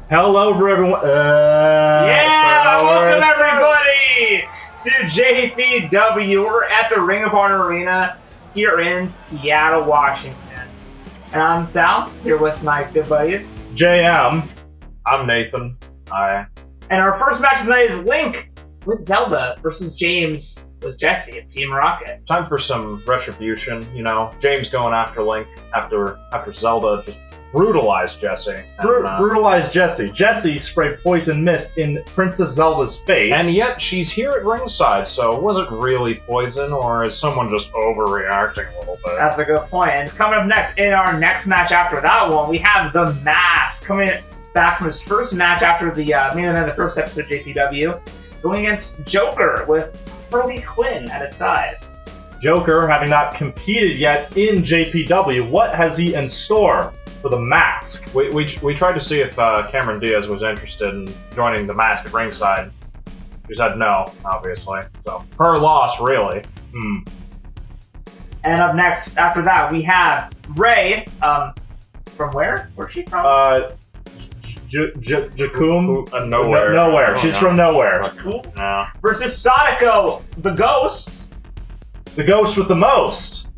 Hello, everyone. Welcome everybody to JPW. We're at the Ring of Honor Arena here in Seattle, Washington. And I'm Sal, here with my good buddies. JM. I'm Nathan. Hi. And our first match tonight is Link with Zelda versus James with Jessie of Team Rocket. Time for some retribution, you know. James going after Link after Zelda just brutalized Jessie. Brutalized Jessie. Jessie sprayed poison mist in Princess Zelda's face. And yet she's here at ringside, so was it really poison, or is someone just overreacting a little bit? That's a good point. And coming up next, in our next match after that one, we have The Mask coming back from his first match after the main event of the first episode of JPW, going against Joker with Harley Quinn at his side. Joker, having not competed yet in JPW, what has he in store for The Mask? We tried to see if Cameron Diaz was interested in joining The Mask at ringside. She said no, obviously. So, her loss, really. And up next, after that, we have Ray, from where? Where's she from? Jacum? Nowhere. Nowhere. She's from nowhere. Cool. No. Versus Sadako, the Ghost. The ghost with the most.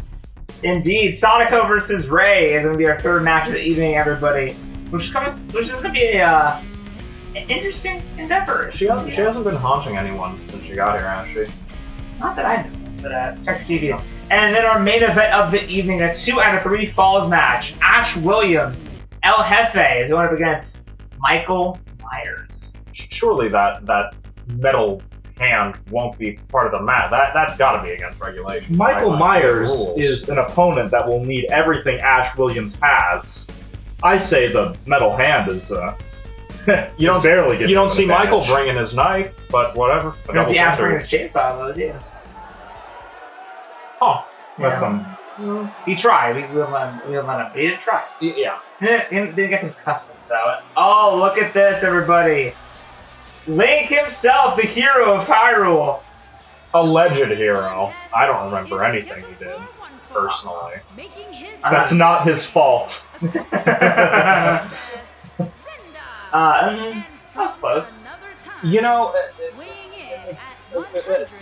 Indeed, Sadako versus Ray is going to be our third match of the evening, everybody. Which is going to be an interesting endeavor. She hasn't been haunting anyone since she got here, has she? Not that I know, but check the TVs. And then our main event of the evening, a 2 out of 3 falls match. Ash Williams, El Jefe, is going up against Michael Myers. Surely that metal hand won't be part of the match. That's got to be against regulation. Michael right? Myers is an opponent that will need everything Ash Williams has. I say the metal hand is you don't barely get. You don't see advantage. Michael bringing his knife, but whatever. You don't see Ash bringing his chainsaw, though, do you? Huh? That's He tried. We didn't let him. He didn't try. Yeah. He didn't get the customs, though. Oh, look at this, everybody. Link himself, the hero of Hyrule. Alleged hero. I don't remember anything he did, personally. That's not his fault. That was close. You know,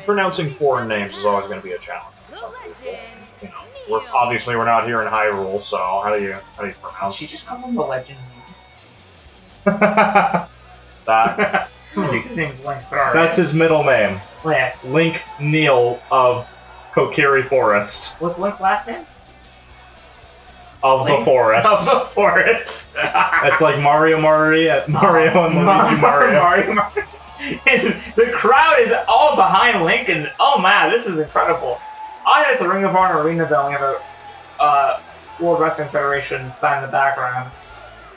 pronouncing foreign names is always going to be a challenge. You know, we're not here in Hyrule, so how do you pronounce? She just called him the Legend. That? His name's Link. Right. That's his middle name. Link. Link Neal of Kokiri Forest. What's Link's last name? Of Link? the Forest. Of the Forest. It's like Mario and Luigi Mario. And the crowd is all behind Link, and oh man, this is incredible. It's a Ring of Honor arena, though. We have a World Wrestling Federation sign in the background.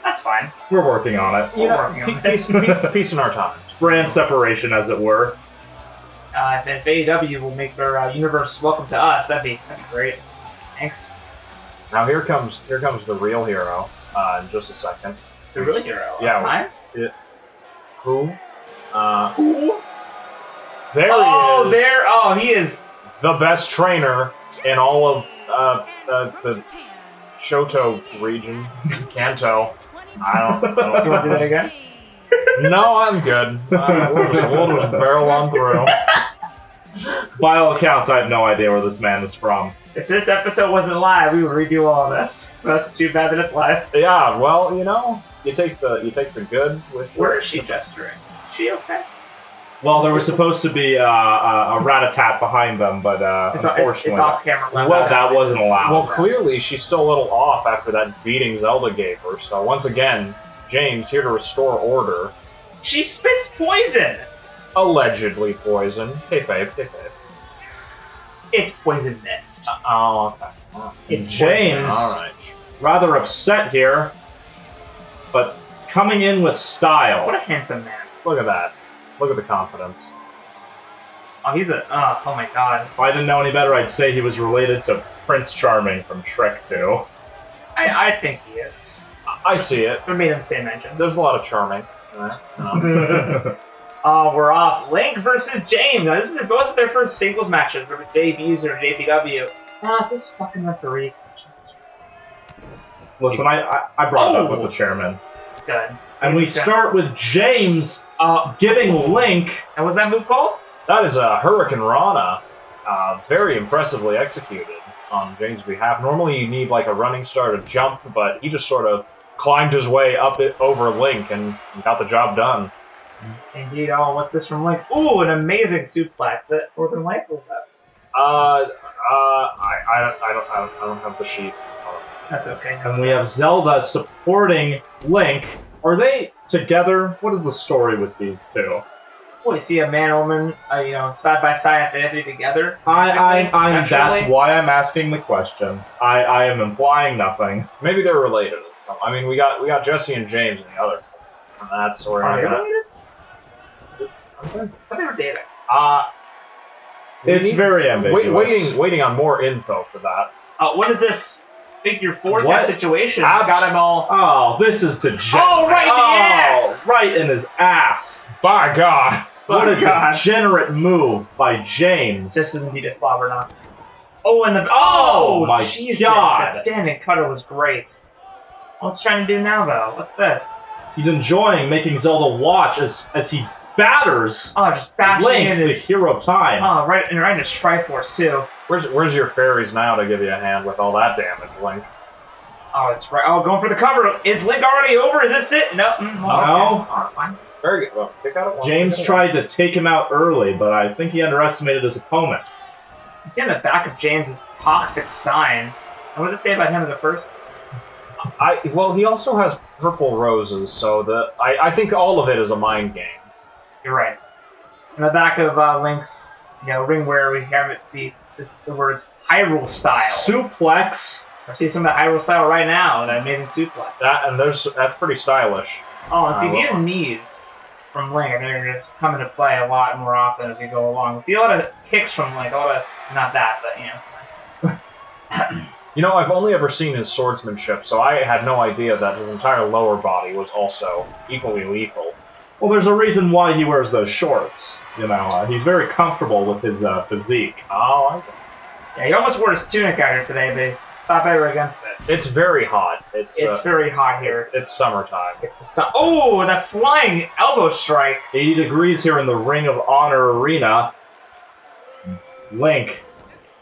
That's fine. We're working on it. We're working on it. Peace in our times. Brand separation, as it were. If AEW will make their universe welcome to us, that'd be great. Thanks. Now here comes the real hero. In just a second. The real hero. Yeah. Time? Who? Who? There he is. There. Oh, he is the best trainer in all of the Shoto region. Kanto. I don't Do you want to do that again? No, I'm good. We'll just barrel on through. By all accounts, I have no idea where this man is from. If this episode wasn't live, we would redo all of this. That's too bad that it's live. Yeah, well, you know, you take the good with. Where is she gesturing? Is she okay? Well, there was supposed to be a rat-a-tat behind them, but unfortunately, it's off camera. Well, that wasn't allowed. Well, clearly she's still a little off after that beating Zelda gave her. So once again, James here to restore order. She spits poison. Allegedly poison. Hey, babe. It's poison mist. Oh, okay. Oh. It's James. All right. Rather upset here, but coming in with style. What a handsome man. Look at that. Look at the confidence. Oh, he's a. Oh my god. If I didn't know any better, I'd say he was related to Prince Charming from Shrek 2. I think he is. I see it. We made him say mention. There's a lot of charming. We're off. Link versus James. Now, this is both of their first singles matches. Their debuts are JPW. It's this fucking referee. Jesus Christ. Listen, I brought it up with the chairman. Good. And we start with James giving Link. And what's that move called? That is a Hurricane Rana. Very impressively executed on James' behalf. Normally you need like a running start, a jump, but he just sort of climbed his way up it over Link and got the job done. Indeed. Oh, what's this from Link? Ooh, an amazing suplex. At Northern Lights, what was that? I don't have the sheet. That's okay. And we have Zelda supporting Link. Are they together? What is the story with these two? Well, you see a man and woman, side by side, they have to be together. That's why I'm asking the question. I am implying nothing. Maybe they're related. I mean, we got Jessie and James in the other, and that's where Are they I'm related? I thought they were dating. It's very ambiguous. Waiting on more info for that. What is this figure 4 type What? situation? Got him all. Oh, this is to James. Oh, right in the ass! Right in his ass. By God! What a degenerate move by James. This is indeed a slobber knock. Oh, and the my Jesus! God. That standing cutter was great. What's trying to do now, though? What's this? He's enjoying making Zelda watch as he batters just bashing Link, in the his. hero of time. Right in his Triforce too. Where's your fairies now to give you a hand with all that damage, Link? Oh, it's right. Oh, going for the cover. Is Link already over? Is this it? No. No. Okay. Oh, that's fine. Very good. Well, pick out it. James tried to take him out early, but I think he underestimated his opponent. You see on the back of James's toxic sign. And what does it say about him as a person? Well, he also has purple roses, so I think all of it is a mind game. You're right. On the back of Link's, ring wear, we have it see the words Hyrule style. Suplex. I see some of the Hyrule style right now. That amazing suplex. That's pretty stylish. Oh, and see these knees from Link, I think are going to come into play a lot more often as we go along. We see a lot of kicks from Link, not that, but I've only ever seen his swordsmanship, so I had no idea that his entire lower body was also equally lethal. Well, there's a reason why he wears those shorts. He's very comfortable with his physique. Oh, I get it. Yeah, he almost wore his tunic out here today, but thought better against it. It's very hot. It's very hot here. It's summertime. It's the sun. Oh, that flying elbow strike. 80 degrees here in the Ring of Honor arena. Link,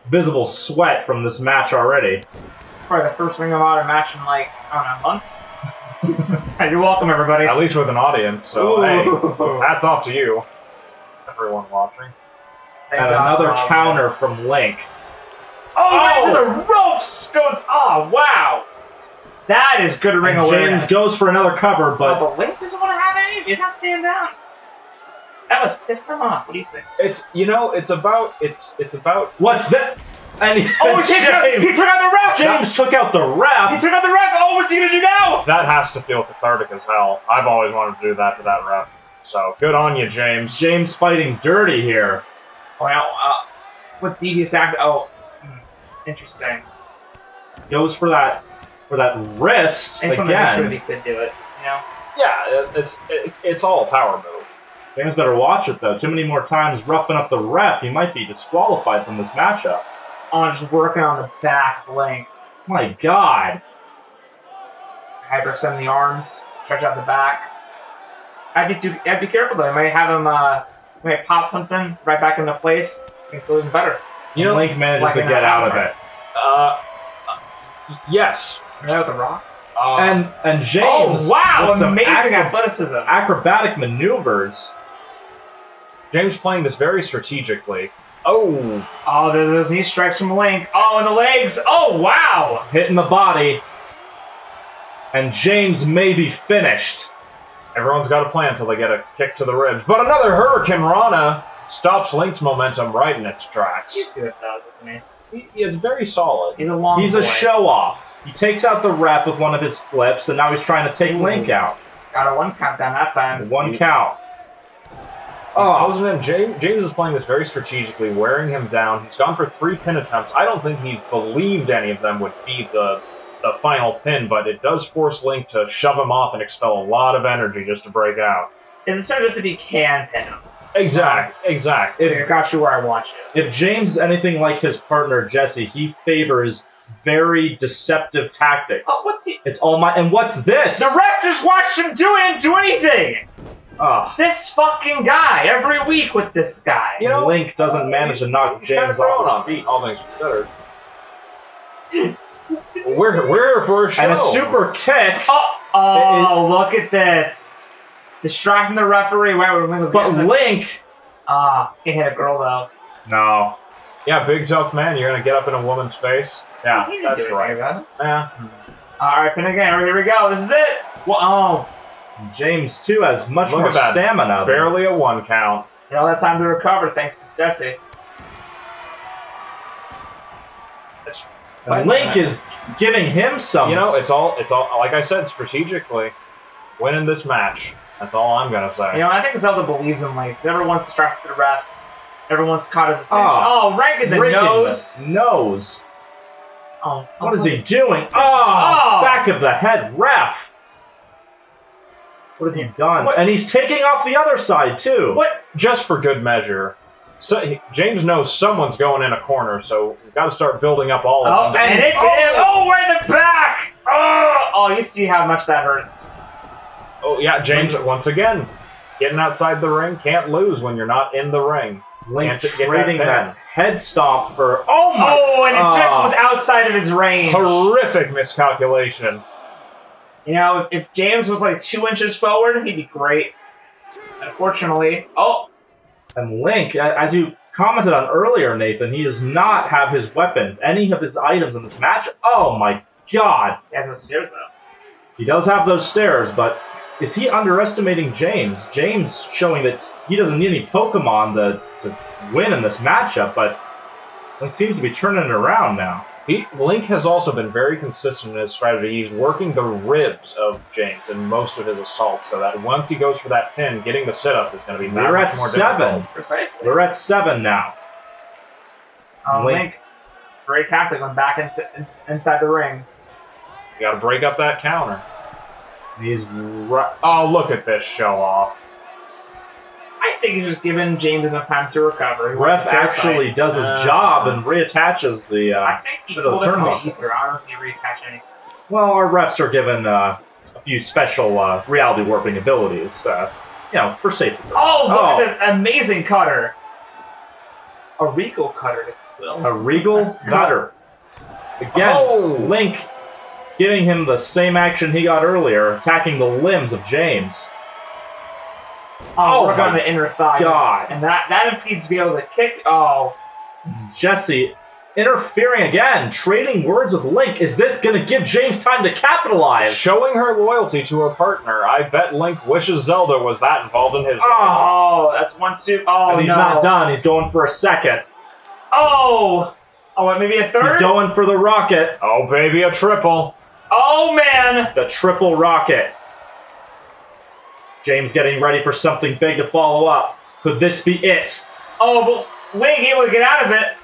visible sweat from this match already. Probably the first Ring of Honor match in months. You're welcome, everybody. At least with an audience, so Ooh. hey, hats off to you, everyone watching. Thank And God, another Rob. counter from Link. Right to the ropes goes. Oh, wow. That is good ring And awareness. James goes for another cover, but But Link doesn't want to have any. He's not staying down. That was pissed him off. What do you think? It's about. what's that? And He took out the ref. James took out the He ref. took out the ref. Oh, what's he gonna do now? That has to feel cathartic as hell. I've always wanted to do that to that ref. So good on you, James. James fighting dirty here. Well, what devious act? Oh, interesting. Goes for that wrist I just want to make sure that again. he could do it. Yeah, it's all a power move. James better watch it though. Too many more times roughing up the ref, he might be disqualified from this matchup. Oh, just working on the back of Link. My God. Hyperextend the arms, stretch out the back. I'd be careful though. I might have him, might pop something right back into place. Make it feel even better. Link manages to get out of it. Yes. Right with the rock. And James. Oh wow! with some Amazing athleticism. acrobatic maneuvers. James playing this very strategically. Oh, Those knee strikes from Link. Oh, and the legs. Oh wow! Hitting the body. And James may be finished. everyone's got a plan until they get a kick to the ribs. But another Hurricane Rana stops Link's momentum right in its tracks. He's good at those, isn't he? It's very solid. He's a long He's boy. a show-off. He takes out the ref with one of his flips, and now he's trying to take Link out. Got a one count down that time. One count. He's posing him. James is playing this very strategically, wearing him down. He's gone for 3 pin attempts. I don't think he's believed any of them would be the final pin, but it does force Link to shove him off and expel a lot of energy just to break out. Is it sort of just that he can pin him? Exact. I got you where I want you. If James is anything like his partner Jessie, he favors very deceptive tactics. Oh, what's he? It's all my. And what's this? The ref just watched him do it and do anything. This fucking guy every week with this guy. You know, Link doesn't manage to knock James off his feet. All things considered. We're here for a show. And a super kick. Oh, look at this. Distracting the referee. But Link. He hit a girl though. No. Yeah, big tough man. You're gonna get up in a woman's face. Yeah, that's right. Yeah. All right, pin again. Here we go. This is it. Well, James too has much more stamina. Barely a 1 count. You know, that time to recover thanks to Jessie. And Link is giving him some. You know, it's all like I said, strategically winning this match. That's all I'm gonna say. You know, I think Zelda believes in Link. Everyone's distracted the ref. Everyone's caught his attention. Rank in the nose. Nose. What is he doing? Oh! Back of the head, ref. What have you done? What? And he's taking off the other side too. What? Just for good measure. So James knows someone's going in a corner, so we've got to start building up all of them. And it's him! Oh, we're in the back! Oh, you see how much that hurts. Oh yeah, James once again getting outside the ring. Can't lose when you're not in the ring. Link trading that head stomp for and it just was outside of his range. Horrific miscalculation. You know, if James was like 2 inches forward, he'd be great. Unfortunately, and Link, as you commented on earlier, Nathan, he does not have his weapons, any of his items in this match. Oh my God! He has those stairs though. He does have those stairs, but is he underestimating James? James showing that he doesn't need any Pokemon to win in this matchup, but Link seems to be turning it around now. Link has also been very consistent in his strategy. He's working the ribs of James in most of his assaults, so that once he goes for that pin, getting the sit-up is going to be much more difficult. We're at 7. Precisely. We're at 7 now. Link, great tactic, went back inside the ring. You got to break up that counter. Oh, look at this show-off. I think he's just giving James enough time to recover. Ref actually does his job and reattaches the I think he pulled it from the ether. I don't know if he reattached anything. Well, our refs are given a few special reality warping abilities, for safety. Oh, look at this amazing cutter. A regal cutter, if you will. A regal cutter. Again, Link giving him the same action he got earlier, attacking the limbs of James. We're on the inner thigh. God. And that impedes to be able to kick. Jessie interfering again, trading words with Link. Is this going to give James time to capitalize? Showing her loyalty to her partner. I bet Link wishes Zelda was that involved in his life. That's one suit. And he's not done. He's going for a second. Maybe a third? He's going for the rocket. Oh, baby, a triple. Oh, man. The triple rocket. James getting ready for something big to follow up. Could this be it? But Link able to get out of it.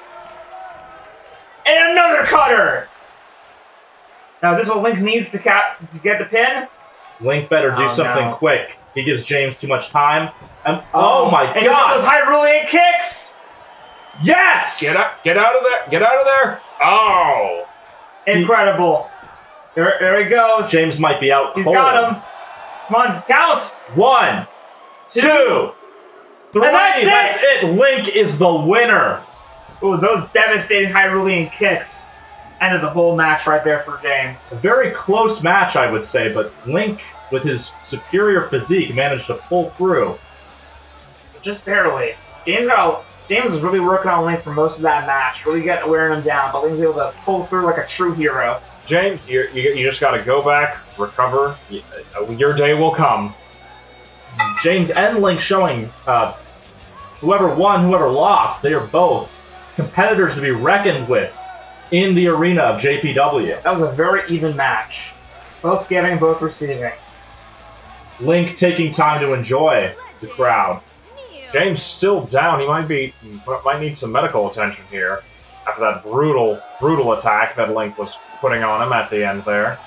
And another cutter! Now, is this what Link needs to get the pin? Link better do something quick. He gives James too much time. And, oh my and God! Those Hyrulean kicks! Yes! Get out of there! Get out of there! Oh! Incredible. There he goes. James might be out He's cold. got him. Come on, count! 1, 2, 3. And that's it! Link is the winner. Ooh, those devastating Hyrulean kicks ended the whole match right there for James. A very close match, I would say, but Link, with his superior physique, managed to pull through. Just barely. James was really working on Link for most of that match, really wearing him down, but Link's able to pull through like a true hero. James, you just got to go back, recover. Your day will come. James and Link showing whoever won, whoever lost, they are both competitors to be reckoned with in the arena of JPW. That was a very even match. Both giving, both receiving. Link taking time to enjoy the crowd. James still down. He might need some medical attention here after that brutal attack that Link was putting on him at the end there.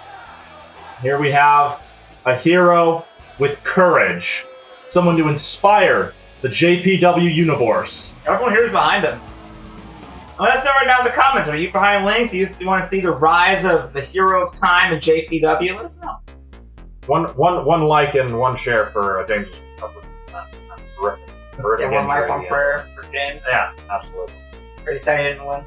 Here we have a hero with courage. Someone to inspire the JPW universe. Everyone here is behind him. Let us know right now in the comments. Are you behind Link? Do you want to see the rise of the hero of time in JPW? Let us know. One like and one share for James. Terrific. Yeah, one like, one prayer for James. Yeah, absolutely. Are you saying he didn't win?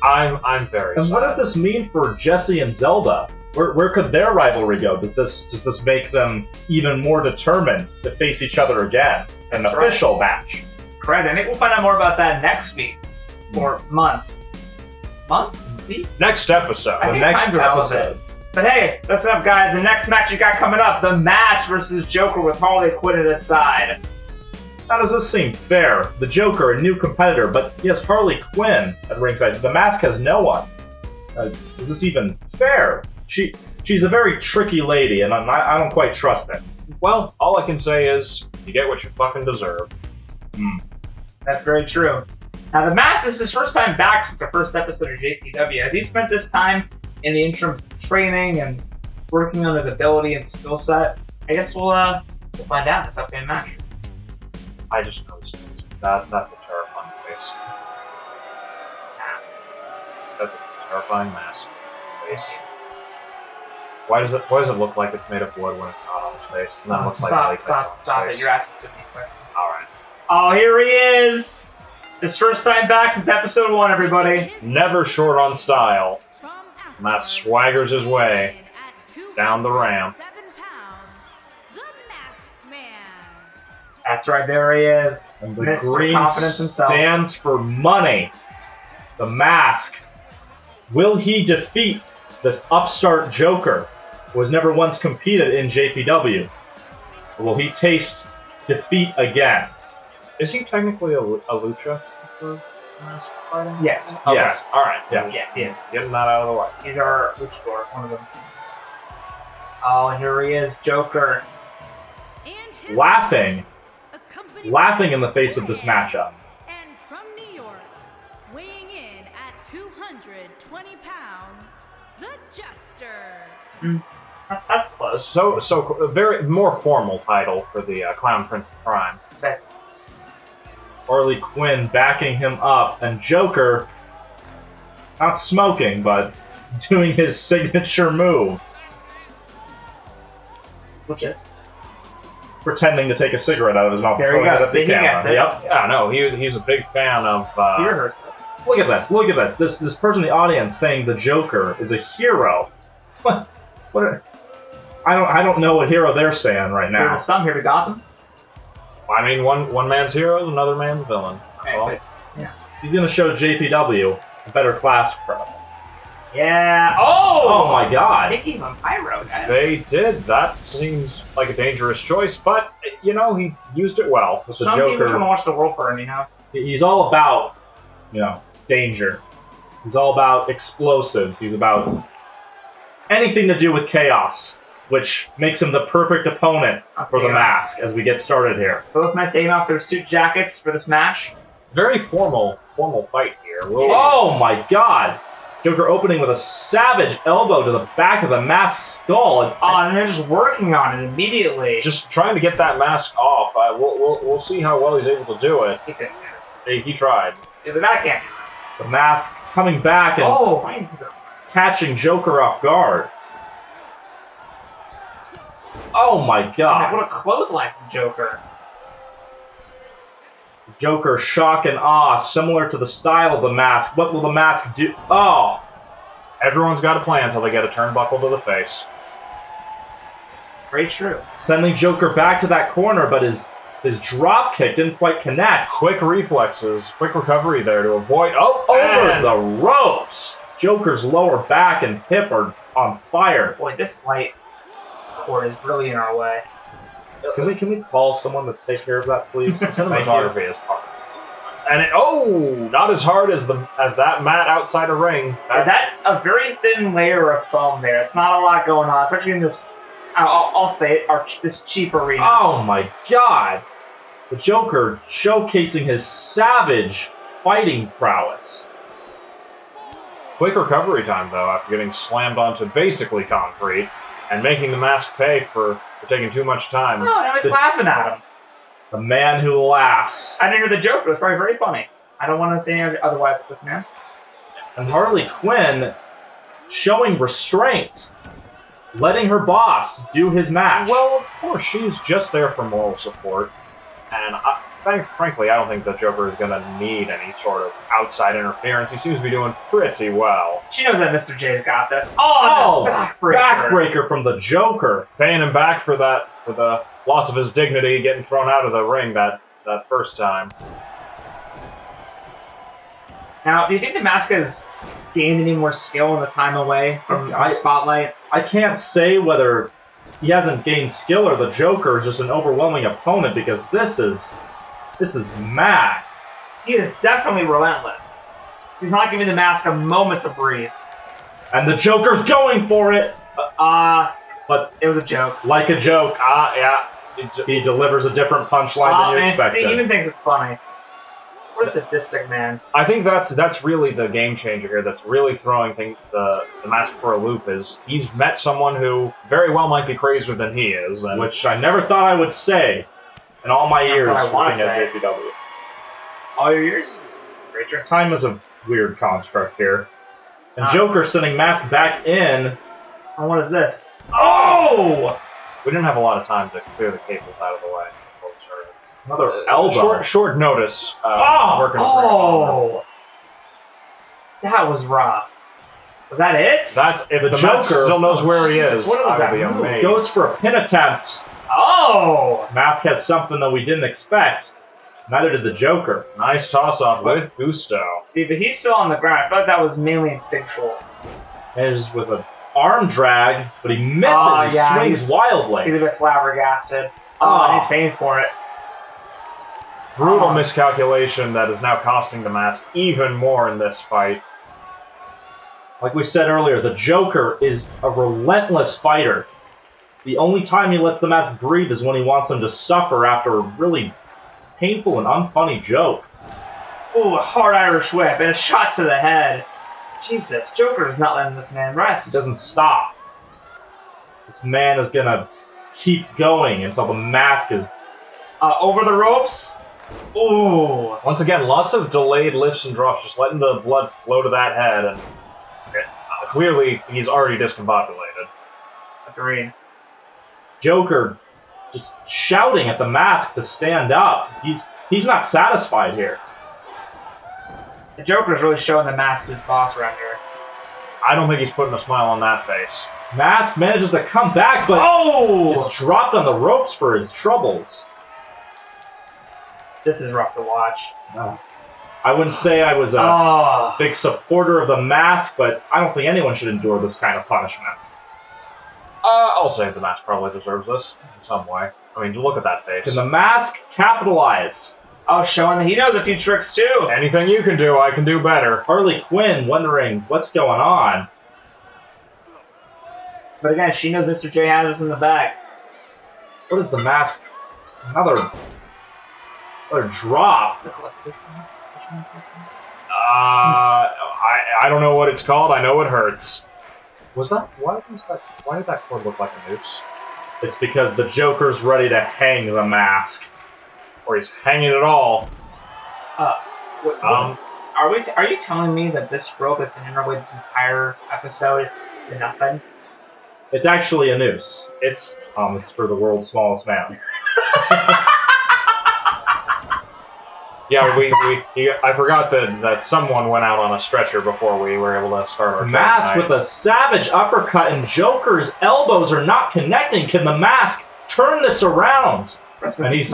I'm very. And what does this mean for Jessie and Zelda? Where could their rivalry go? Does this make them even more determined to face each other again in an official match? Correct. I think we'll find out more about that next week or month. Week? Next episode. I The think next time's relevant. episode. But hey, listen up, guys. The next match you got coming up: The Mask versus Joker with Harley Quinn at his side. How does this seem fair? The Joker, a new competitor, but he has Harley Quinn at ringside. The Mask has no one. Is this even fair? She's a very tricky lady, and I don't quite trust it. Well, all I can say is you get what you fucking deserve. That's very true. Now, The Mask is his first time back since the first episode of JPW. Has he spent this time in the interim training and working on his ability and skill set? I guess we'll find out in this upcoming match. I just noticed that's a terrifying face. Mask. That's a terrifying mask face. Why does it look like it's made of wood when it's not on his face? And then it looks like latex on his Stop face? it. You're asking too many questions. Alright. Oh, here he is! His first time back since episode 1, everybody. Never short on style. Mask swaggers his way down the ramp. That's right, there he is. And the Mr. green Confidence himself. stands for money. The Mask. Will he defeat this upstart Joker who has never once competed in JPW? Or will he taste defeat again? Is he technically a lucha for mask fighting? Yes. Okay. Yes. Alright. Yeah. Yes, he is. Getting that out of the way. He's our luchador, one of them. Oh, and here he is, Joker. Laughing in the face of this matchup. And from New York, weighing in at 220 pounds, the Jester. That's close. So very more formal title for the Clown Prince of Crime. That's Harley Quinn backing him up, and Joker not smoking, but doing his signature move. which is. Pretending to take a cigarette out of his mouth. There you throwing go. it at the See, he camera. gets it. Yep. Yeah, no, he's a big fan of. He rehearsed this. Look at this. Look at this. This person in the audience saying the Joker is a hero. What? I don't know what hero they're saying right now. There's some here to Gotham. I mean, one man's hero is another man's villain. That's all. He's gonna show JPW a better class credit. Yeah. Oh! Oh my God. They gave him pyro, guys. They did. That seems like a dangerous choice, but you know he used it well. With the Some people just Joker, want to watch the world burn, you know? he's all about, danger. He's all about explosives. He's about anything to do with chaos, which makes him the perfect opponent for the Mask as we get started here. Both men taking off their suit jackets for this match. Very formal fight here. Oh my God! Joker opening with a savage elbow to the back of the Mask's skull. And they're just working on it immediately. Just trying to get that mask off. We'll see how well he's able to do it. He couldn't do it. He tried. He's like, I can't. The Mask coming back and Right into the... catching Joker off guard. Oh my God! What a clothesline from Joker. Joker shock and awe, similar to the style of the Mask. What will the Mask do? Oh! Everyone's got a plan until they get a turnbuckle to the face. Very true. Sending Joker back to that corner, but his drop kick didn't quite connect. Quick reflexes, quick recovery there to avoid. Over the ropes! Joker's lower back and hip are on fire. Boy, this light cord is really in our way. Can we call someone to take care of that, please? Cinematography is hard. And not as hard as that mat outside a ring. That's a very thin layer of foam there. It's not a lot going on, especially in this, I'll say it, this cheap arena. Oh my God! The Joker showcasing his savage fighting prowess. Quick recovery time, though, after getting slammed onto basically concrete and making the Mask pay for taking too much time. No, I was laughing at him. The man who laughs. I didn't hear the joke, but it was probably very funny. I don't want to say otherwise to this man. And Harley Quinn showing restraint, letting her boss do his match. Well, of course, she's just there for moral support. And frankly, I don't think the Joker is going to need any sort of outside interference. He seems to be doing pretty well. She knows that Mr. J's got this. Oh, backbreaker from the Joker. Paying him back for the loss of his dignity, getting thrown out of the ring that first time. Now, do you think the mask has gained any more skill in the time away from the spotlight? I can't say whether he hasn't gained skill or the Joker is just an overwhelming opponent, because this is mad. He is definitely relentless. He's not giving the mask a moment to breathe. And the Joker's going for it. But it was a joke. Like a joke. Yeah. He delivers a different punchline than you expected. See, he even thinks it's funny. What a sadistic man. I think that's really the game changer here. That's really throwing the mask for a loop. Is he's met someone who very well might be crazier than he is, and which I never thought I would say in all my years working at JPW. All your years? Rachel? Time is a weird construct here. And Joker sending mask back in. And what is this? Oh! We didn't have a lot of time to clear the cables out of the way before we started. Another elbow. Short notice. That was rough. Was that it? That's if the Joker Joker still knows where he Jesus, is. what was that move? Amazed. Goes for a pin attempt. Oh! Mask has something that we didn't expect. Neither did the Joker. Nice toss-off with gusto. See, but he's still on the ground. I thought that was mainly instinctual. Is with an arm drag, but he misses. He swings wildly. He's a bit flabbergasted. And he's paying for it. Brutal miscalculation that is now costing the mask even more in this fight. Like we said earlier, the Joker is a relentless fighter. The only time he lets the mask breathe is when he wants him to suffer after a really painful and unfunny joke. Ooh, a hard Irish whip and a shot to the head. Jesus, Joker is not letting this man rest. He doesn't stop. This man is gonna keep going until the mask is over the ropes. Ooh. Once again, lots of delayed lifts and drops, just letting the blood flow to that head, and clearly he's already discombobulated. Agreed. Joker just shouting at the mask to stand up. He's not satisfied here. The Joker's really showing the mask who's boss around here. I don't think he's putting a smile on that face. Mask manages to come back, but it's dropped on the ropes for his troubles. This is rough to watch. I wouldn't say I was a big supporter of the mask, but I don't think anyone should endure this kind of punishment. I'll say the mask probably deserves this in some way. I mean, look at that face. Can the mask capitalize? Oh, showing that he knows a few tricks too. Anything you can do, I can do better. Harley Quinn wondering what's going on. But again, she knows Mr. J has us in the back. What is the mask? Another drop. I don't know what it's called. I know it hurts. Why did that cord look like a noose? It's because the Joker's ready to hang the mask. Or he's hanging it all. Are you telling me that this rope has been in our way this entire episode is to nothing? It's actually a noose. It's for the world's smallest man. Yeah, I forgot that someone went out on a stretcher before we were able to start our mask with a savage uppercut, and Joker's elbows are not connecting. Can the mask turn this around? And he's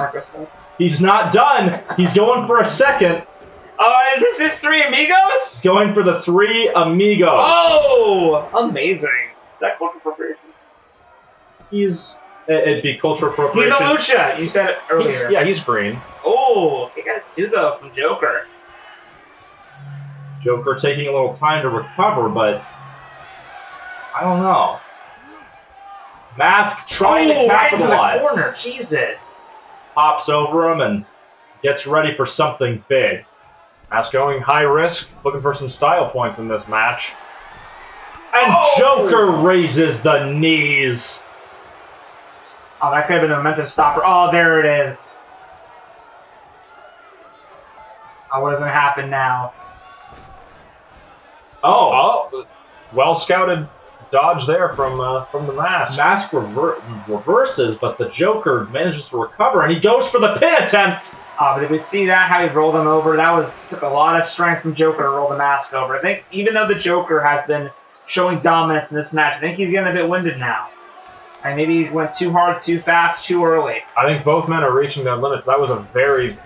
not done. He's going for a second. Oh, is this his three amigos? Going for the three amigos. Oh, amazing. Is that cultural appropriation? It'd be cultural appropriation. He's a lucha. You said it earlier. He's green. Oh, he got two though from Joker. Joker taking a little time to recover, but I don't know. Mask trying to capitalize. Right into the corner. Jesus. Hops over him and gets ready for something big. Mask going high risk, looking for some style points in this match. And Joker raises the knees. Oh, that could have been the momentum stopper. Oh, there it is. Oh, what doesn't happen now? Oh, well scouted dodge there from the Mask. Mask reverses, but the Joker manages to recover, and he goes for the pin attempt. But did we see that? How he rolled him over? Took a lot of strength from Joker to roll the Mask over. I think even though the Joker has been showing dominance in this match, I think he's getting a bit winded now. And maybe he went too hard, too fast, too early. I think both men are reaching their limits. That was a very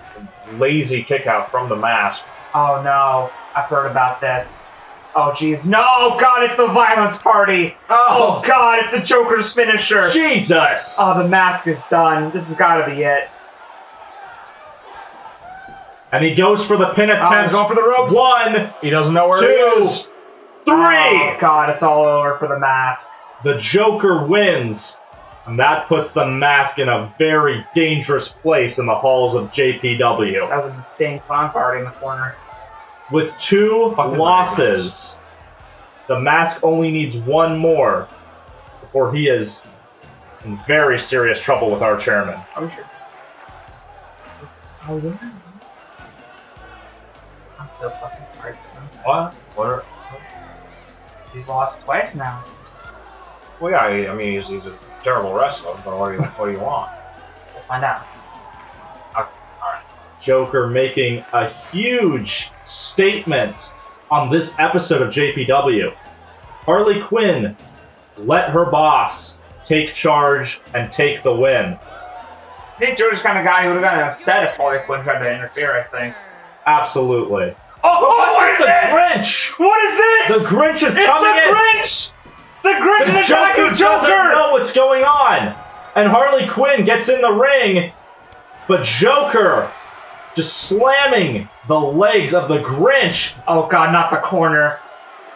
lazy kick out from the Mask. Oh no, I've heard about this. Oh jeez, no, God, it's the Violence Party. Oh God, it's the Joker's finisher. Jesus! Oh, the Mask is done. This has got to be it. And he goes for the pin attempt. He's going for the ropes. 1, He doesn't know where 2, he is. 3. Oh God, it's all over for the Mask. The Joker wins, and that puts the Mask in a very dangerous place in the halls of JPW. That was an insane clown party in the corner. With 2 Fucking losses, the Mask only needs 1 more before he is in very serious trouble with our chairman. Oh, sure. Oh, yeah. I'm so fucking sorry for him. What? He's lost twice now. Well, yeah, I mean, he's a terrible wrestler, but what do you want? We'll find out. Joker making a huge statement on this episode of JPW. Harley Quinn let her boss take charge and take the win. I think Joker's the kind of guy who would have gotten upset if Harley Quinn tried to interfere, I think. Absolutely. Oh, what is the this? Grinch! What is this? The Grinch is it's coming the in! Grinch! The Grinch The is attacking Joker doesn't Joker! know what's going on! And Harley Quinn gets in the ring, but Joker just slamming the legs of the Grinch. Oh God, not the corner.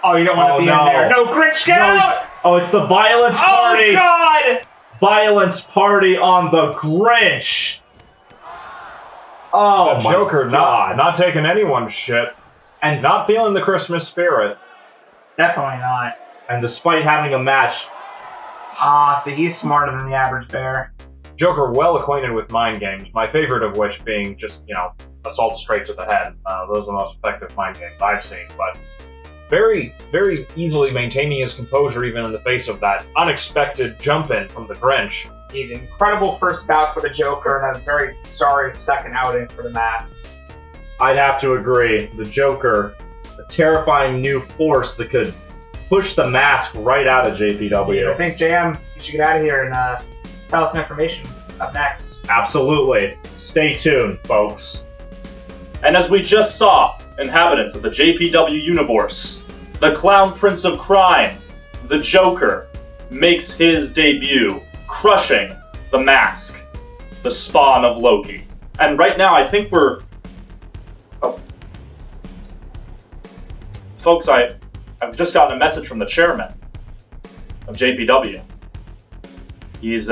Oh, you don't want to be in there. No, Grinch, get out! Oh, it's the violence party! Oh God! Violence party on the Grinch. Oh, The my Joker God. not taking anyone's shit and not feeling the Christmas spirit. Definitely not. And despite having a match, So he's smarter than the average bear. Joker well acquainted with mind games, my favorite of which being just, assault straight to the head. Those are the most effective mind games I've seen, but very, very easily maintaining his composure even in the face of that unexpected jump-in from the Grinch. Indeed, incredible first bout for the Joker and a very sorry second outing for the Mask. I'd have to agree. The Joker, a terrifying new force that could push the Mask right out of JPW. I think, JM, you should get out of here and tell us some information up next. Absolutely. Stay tuned, folks. And as we just saw, inhabitants of the JPW universe, the Clown Prince of Crime, the Joker, makes his debut, crushing the Mask, the spawn of Loki. And right now, I think we're... Oh. Folks, I've just gotten a message from the chairman of JPW. He's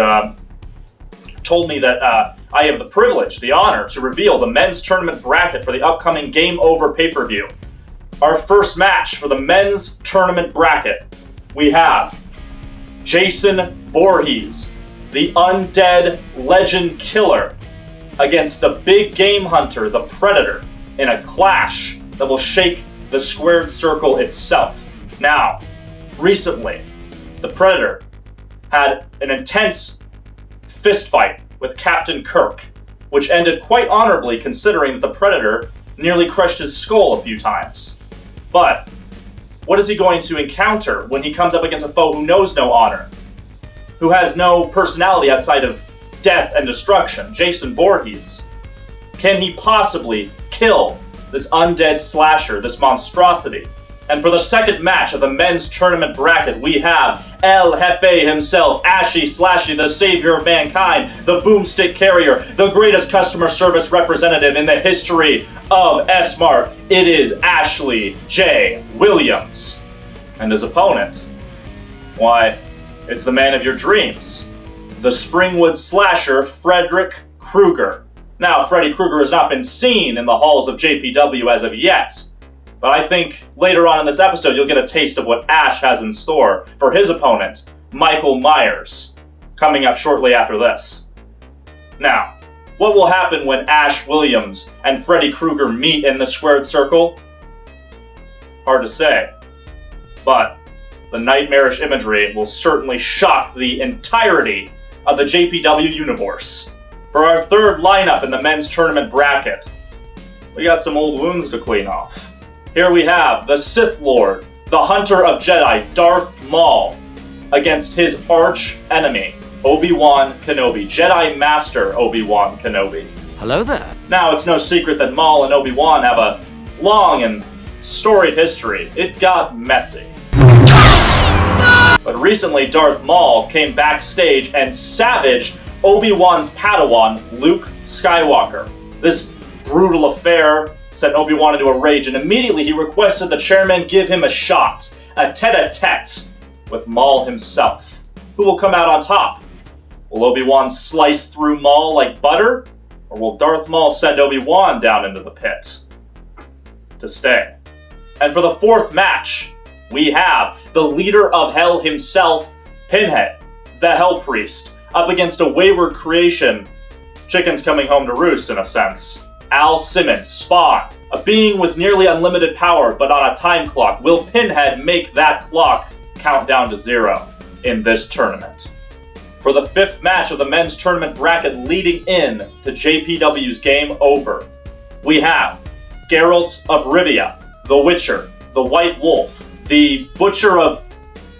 told me that I have the privilege, the honor, to reveal the men's tournament bracket for the upcoming Game Over pay-per-view. Our first match for the men's tournament bracket, we have Jason Voorhees, the undead legend killer, against the big game hunter, the Predator, in a clash that will shake the squared circle itself. Now, recently, the Predator had an intense fistfight with Captain Kirk, which ended quite honorably considering that the Predator nearly crushed his skull a few times. But what is he going to encounter when he comes up against a foe who knows no honor, who has no personality outside of death and destruction? Jason Voorhees. Can he possibly kill this undead slasher, this monstrosity? And for the second match of the men's tournament bracket, we have El Jefe himself, Ashy Slashy, the savior of mankind, the boomstick carrier, the greatest customer service representative in the history of S-Mart. It is Ashley J. Williams. And his opponent, why, it's the man of your dreams, the Springwood slasher, Frederick Krueger. Now, Freddy Krueger has not been seen in the halls of JPW as of yet, but I think later on in this episode, you'll get a taste of what Ash has in store for his opponent, Michael Myers, coming up shortly after this. Now, what will happen when Ash Williams and Freddy Krueger meet in the squared circle? Hard to say. But the nightmarish imagery will certainly shock the entirety of the JPW universe. For our third lineup in the men's tournament bracket, we got some old wounds to clean off. Here we have the Sith Lord, the Hunter of Jedi, Darth Maul, against his arch enemy, Obi-Wan Kenobi, Jedi Master Obi-Wan Kenobi. Hello there. Now, it's no secret that Maul and Obi-Wan have a long and storied history. It got messy. But recently, Darth Maul came backstage and savaged Obi-Wan's Padawan, Luke Skywalker. This brutal affair sent Obi-Wan into a rage, and immediately he requested the chairman give him a shot, a tete-a-tete with Maul himself. Who will come out on top? Will Obi-Wan slice through Maul like butter? Or will Darth Maul send Obi-Wan down into the pit to stay? And for the fourth match, we have the leader of Hell himself, Pinhead, the Hell Priest, up against a wayward creation, chickens coming home to roost in a sense, Al Simmons, Spawn, a being with nearly unlimited power but on a time clock. Will Pinhead make that clock count down to 0 in this tournament? For the fifth match of the men's tournament bracket leading in to JPW's Game Over, we have Geralt of Rivia, the Witcher, the White Wolf, the Butcher of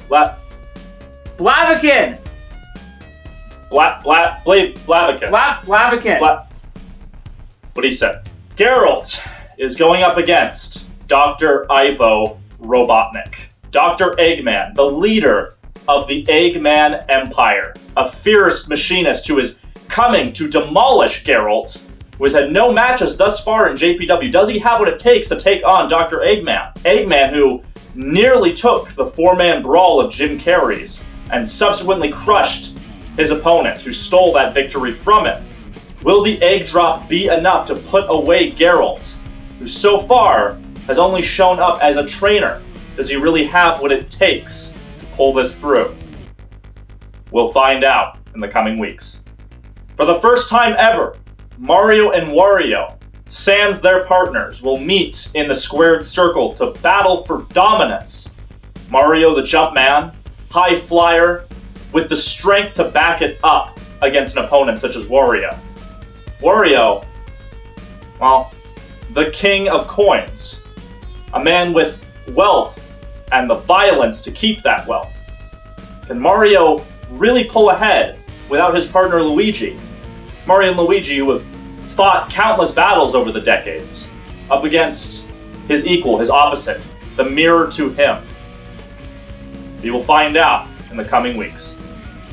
Blaviken! Blaviken. Blaviken. What he said. Geralt is going up against Dr. Ivo Robotnik, Dr. Eggman, the leader of the Eggman Empire, a fierce machinist who is coming to demolish Geralt, who has had no matches thus far in JPW. Does he have what it takes to take on Dr. Eggman? Eggman, who nearly took the four-man brawl of Jim Carrey's and subsequently crushed his opponent, who stole that victory from him. Will the egg drop be enough to put away Geralt, who so far has only shown up as a trainer? Does he really have what it takes to pull this through? We'll find out in the coming weeks. For the first time ever, Mario and Wario, sans their partners, will meet in the squared circle to battle for dominance. Mario the Jumpman, high flyer, with the strength to back it up against an opponent such as Wario. Wario, well, the king of coins. A man with wealth and the violence to keep that wealth. Can Mario really pull ahead without his partner Luigi? Mario and Luigi, who have fought countless battles over the decades, up against his equal, his opposite, the mirror to him. We will find out in the coming weeks.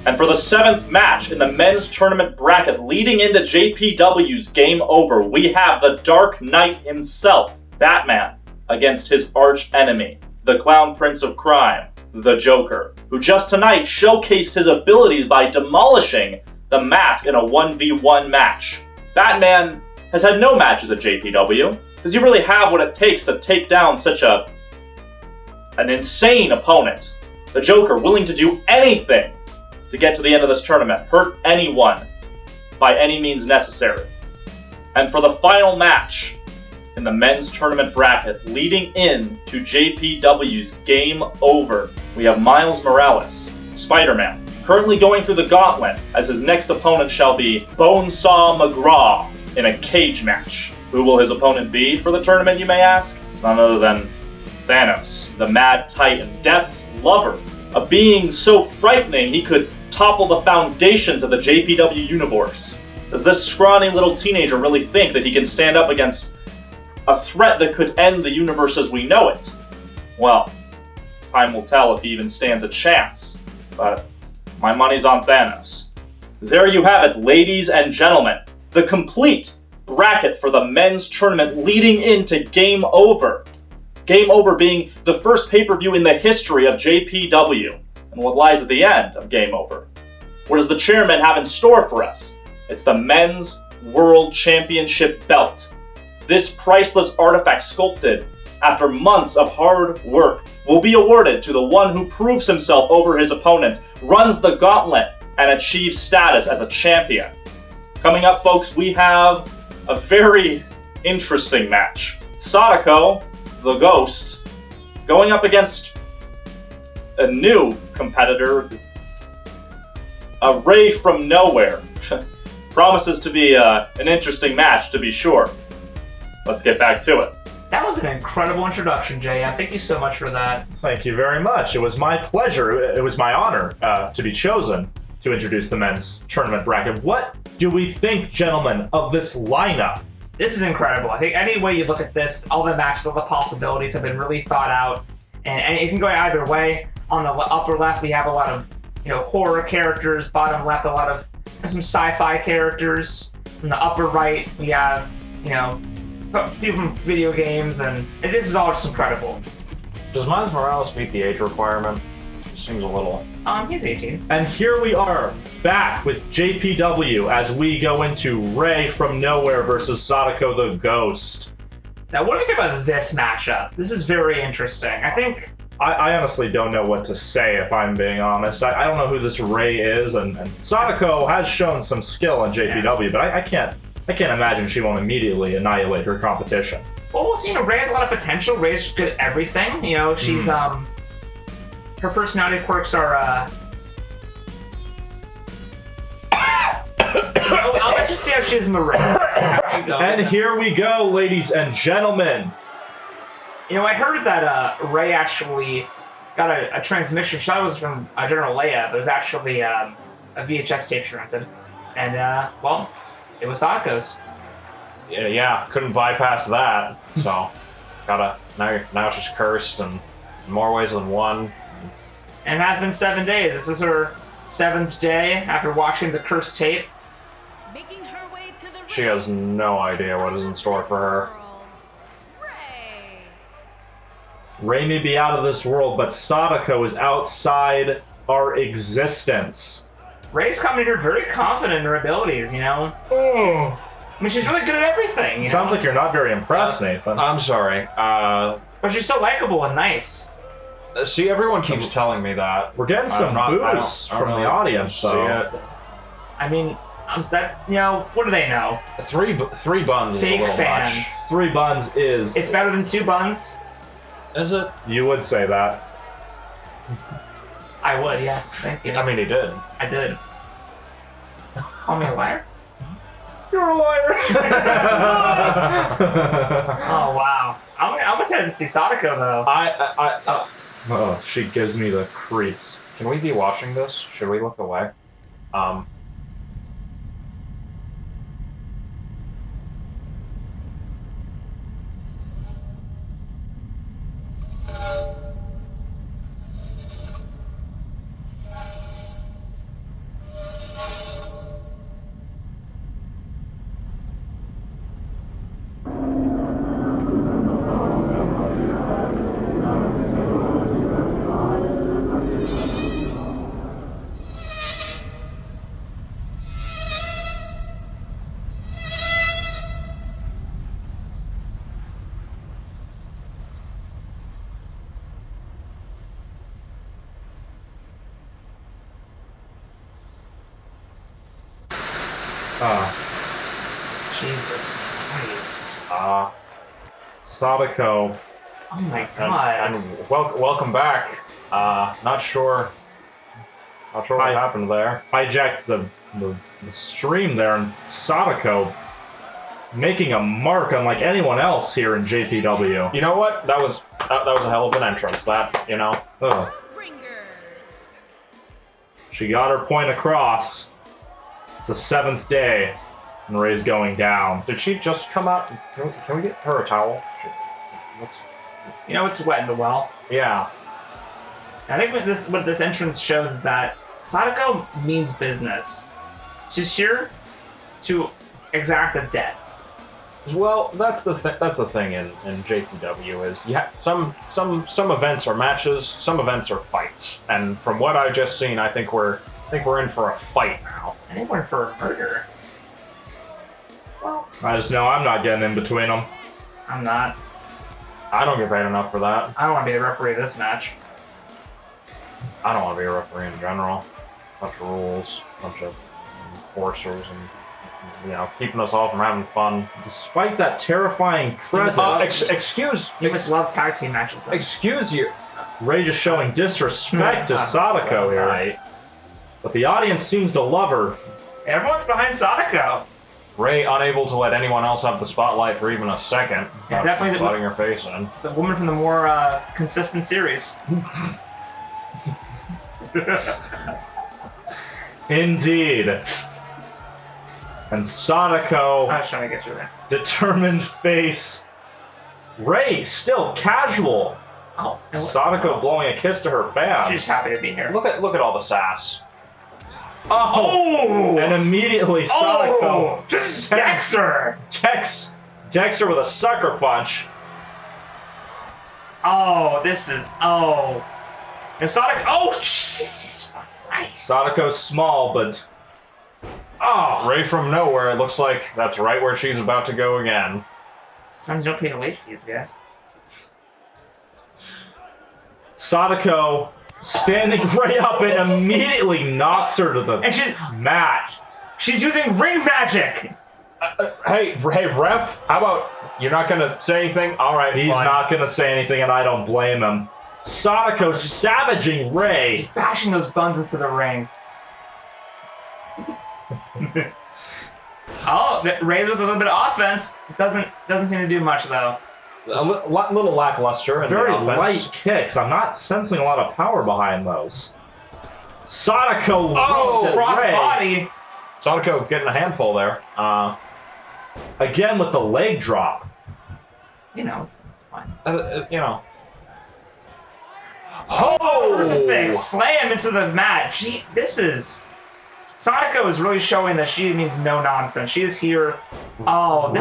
And for the seventh match in the men's tournament bracket leading into JPW's Game Over, we have the Dark Knight himself, Batman, against his arch enemy, the Clown Prince of Crime, the Joker, who just tonight showcased his abilities by demolishing the Mask in a 1v1 match. Batman has had no matches at JPW. Does he really have what it takes to take down such an insane opponent? The Joker willing to do anything to get to the end of this tournament, hurt anyone by any means necessary. And for the final match in the men's tournament bracket leading in to JPW's Game Over, we have Miles Morales, Spider-Man, currently going through the gauntlet as his next opponent shall be Bonesaw McGraw in a cage match. Who will his opponent be for the tournament, you may ask? It's none other than Thanos, the Mad Titan, Death's lover, a being so frightening he could topple the foundations of the JPW universe. Does this scrawny little teenager really think that he can stand up against a threat that could end the universe as we know it? Well, time will tell if he even stands a chance, but my money's on Thanos. There you have it, ladies and gentlemen. The complete bracket for the men's tournament leading into Game Over. Game Over being the first pay-per-view in the history of JPW, and what lies at the end of Game Over. What does the chairman have in store for us? It's the Men's World Championship belt. This priceless artifact, sculpted after months of hard work, will be awarded to the one who proves himself over his opponents, runs the gauntlet, and achieves status as a champion. Coming up, folks, we have a very interesting match. Sadako, the Ghost, going up against a new competitor, a Ray from nowhere. Promises to be an interesting match, to be sure. Let's get back to it. That was an incredible introduction, Jay. Thank you so much for that. Thank you very much. It was my pleasure. It was my honor to be chosen to introduce the men's tournament bracket. What do we think, gentlemen, of this lineup? This is incredible. I think any way you look at this, all the matches, all the possibilities have been really thought out, and it can go either way. On the upper left, we have a lot of horror characters. Bottom left, a lot of some sci-fi characters. On the upper right, we have people from video games, and this is all just incredible. Does Miles Morales meet the age requirement? Seems a little. He's 18. And here we are, back with JPW as we go into Ray from Nowhere versus Sadako the Ghost. Now, what do you think about this matchup? This is very interesting. I think... I honestly don't know what to say, if I'm being honest. I don't know who this Ray is, and Sadako has shown some skill in JPW, but I can't imagine she won't immediately annihilate her competition. Well, we'll see. Ray has a lot of potential. Ray's good at everything. She's her personality quirks are. I'll let you see how she is in the ring. And here we go, ladies and gentlemen. I heard that Ray actually got a transmission. She thought it was from General Leia, but it was actually a VHS tape she rented. And, it was Sadako's. Yeah, couldn't bypass that. So, now she's cursed in more ways than one. And it has been 7 days. This is her 7th day after watching the cursed tape. Making her way to the She has no idea what is in store for her. Ray may be out of this world, but Sadako is outside our existence. Ray's coming here very confident in her abilities, Oh. I mean, she's really good at everything. Sounds like you're not very impressed, Nathan. I'm sorry. But she's so likable and nice. See, everyone keeps telling me that. We're getting some boos from the audience, though. I mean, that's, what do they know? Three buns is a Fake little fans. much. 3 buns is... It's better than 2 buns. Is it? You would say that. I would, yes. Thank you. I mean, he did. I did. Call me a liar? You're a liar! Oh, wow. I'm almost headed to see Sadako, though. Oh, she gives me the creeps. Can we be watching this? Should we look away? Jesus Christ. Sadako. Oh my god. And welcome back. Not sure what happened there. Hijacked the stream there, and Sadako making a mark unlike anyone else here in JPW. You know what? That was a hell of an entrance. Ugh. She got her point across. It's the 7th day, and Ray's going down. Did she just come out? Can we get her a towel? It's wet in the well. Yeah. I think what this entrance shows is that Sadako means business. She's here to exact a debt. Well, that's the thing in JPW is some events are matches, some events are fights, and from what I've just seen, I think we're in for a fight now. I think we're in for a murder. Well, I just know I'm not getting in between them. I'm not. I don't get paid enough for that. I don't want to be the referee of this match. I don't want to be a referee in general. Bunch of rules, bunch of enforcers, and keeping us all from having fun. Despite that terrifying presence, You must love tag team matches, though. Excuse you. Ray just showing disrespect to Sadako here. Right. But the audience seems to love her. Everyone's behind Sadako. Ray unable to let anyone else have the spotlight for even a second. Yeah, definitely letting her face in. The woman from the more consistent series. Indeed. And Sadako, I was trying to get you there. determined face. Ray still casual. Oh, Sadako blowing a kiss to her fans. She's just happy to be here. Look at all the sass. Oh! And immediately Sadako Just Dexter! Dexter with a sucker punch. Oh, this is... Oh. And Sadako... Oh, Jesus Christ. Sadako's small, but... Oh, Ray from nowhere. It looks like that's right where she's about to go again. Sometimes you don't pay to wait for these guys. Sadako standing Ray up and immediately knocks her to the mat. She's using ring magic! Hey, ref, how about you're not going to say anything? All right, He's fine. not going to say anything, and I don't blame him. Sadako savaging Ray. Bashing those buns into the ring. Oh, Ray was a little bit of offense. It doesn't seem to do much, though. A little lackluster in Very the offense. light kicks. I'm not sensing a lot of power behind those. Sadako Oh, looks at cross Ray. body. Sadako getting a handful there. Again with the leg drop. You know, it's fine. Oh! Crucifix, slam into the mat. Gee, this is... Sadako is really showing that she means no nonsense. She is here. Oh,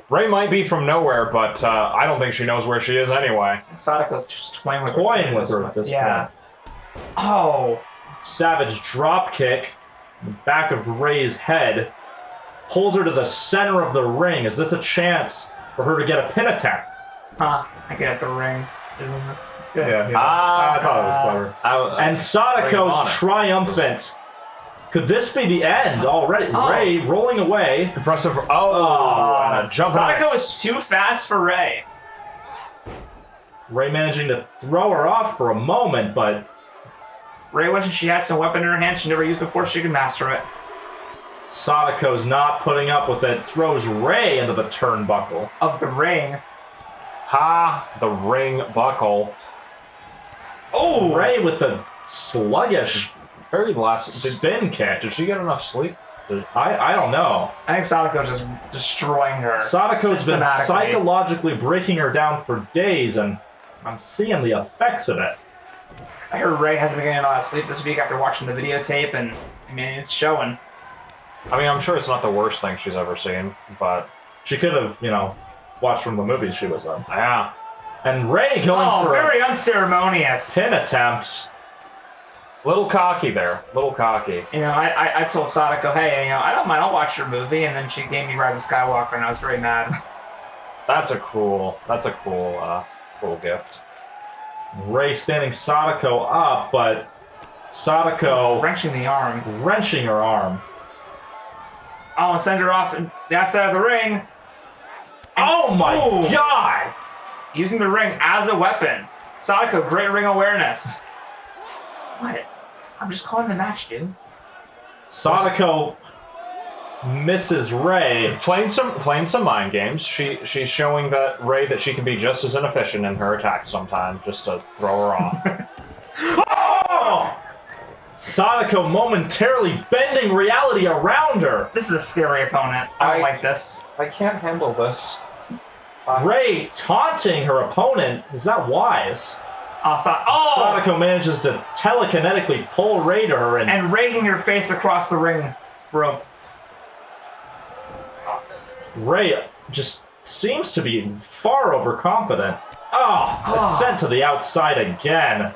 Ray might be from nowhere, but I don't think she knows where she is anyway. Sadako's just toying with her at this point. Oh. Savage drop kick. The back of Ray's head. Pulls her to the center of the ring. Is this a chance for her to get a pin attempt? Huh. I get the ring. Isn't it? It's good. Yeah. I thought it was clever. And Sadako's triumphant. Could this be the end already? Oh. Ray rolling away. Impressive. And a jump. Sadako is too fast for Ray. Ray managing to throw her off for a moment, but... Ray wishing she had some weapon in her hand she never used before she could master it. Sadako's not putting up with it. Throws Ray into the turnbuckle. Of the ring. The ring buckle. Oh! Ray with the sluggish Very last spin kick. Did she get enough sleep? I don't know. I think Sadako's just destroying her. Sadako's been psychologically breaking her down for days, and I'm seeing the effects of it. I heard Ray hasn't been getting a lot of sleep this week after watching the videotape, and I mean, it's showing. I mean, I'm sure it's not the worst thing she's ever seen, but she could have, watched from the movies she was in. Yeah. And Ray going for very unceremonious pin attempt. Little cocky there. Little cocky. I told Sadako, hey, I don't mind, I'll watch your movie, and then she gave me Rise of Skywalker, and I was very mad. That's a cool gift. Ray standing Sadako up, but Sadako wrenching her arm. Oh, and send her off the outside of the ring. And, oh my god! Using the ring as a weapon. Sadako, great ring awareness. What? I'm just calling the match, dude. Sadako misses Ray. Playing some mind games. She's showing Ray that she can be just as inefficient in her attacks sometimes, just to throw her off. Oh! Sadako momentarily bending reality around her. This is a scary opponent. I don't like this. I can't handle this. Ray taunting her opponent. Is that wise? Sadako manages to telekinetically pull Ray to her and raking her face across the ring rope. Ray just seems to be far overconfident. It's sent to the outside again.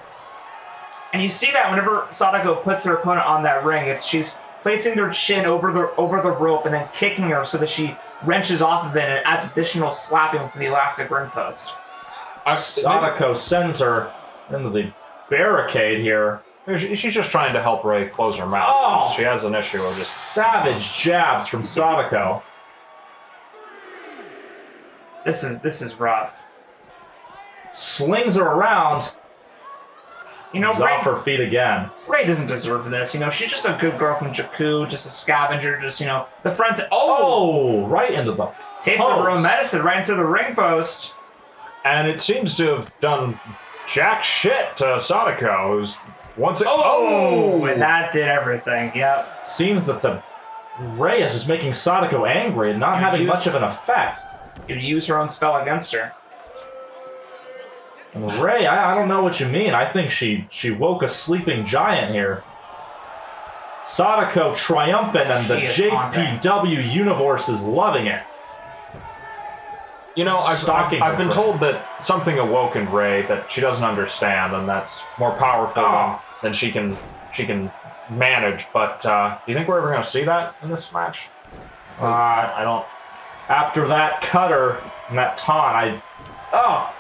And you see that whenever Sadako puts her opponent on that ring, she's placing their chin over the rope and then kicking her so that she wrenches off of it and adds additional slapping with the elastic ring post. Sadako sends her into the barricade here. She's just trying to help Ray close her mouth. Oh! She has an issue of just... Savage jabs from Sadako. This is rough. Slings her around. You know, She's off her feet again. Ray doesn't deserve this. You know, she's just a good girl from Jakku, just a scavenger, just, you know, the front. Oh, right into the taste of her own medicine, right into the ring post. And it seems to have done jack shit to Sadako, who's once again... Oh, and that did everything. Yep. Seems that the Ray is just making Sadako angry and not having much of an effect. You'd use her own spell against her. And Ray, I don't know what you mean. I think she woke a sleeping giant here. Sadako triumphant, and the JPW universe is loving it. You know, I've been told that something awoke in Ray that she doesn't understand, and that's more powerful than she can manage. But do you think we're ever going to see that in this match? I don't. After that cutter and that taunt,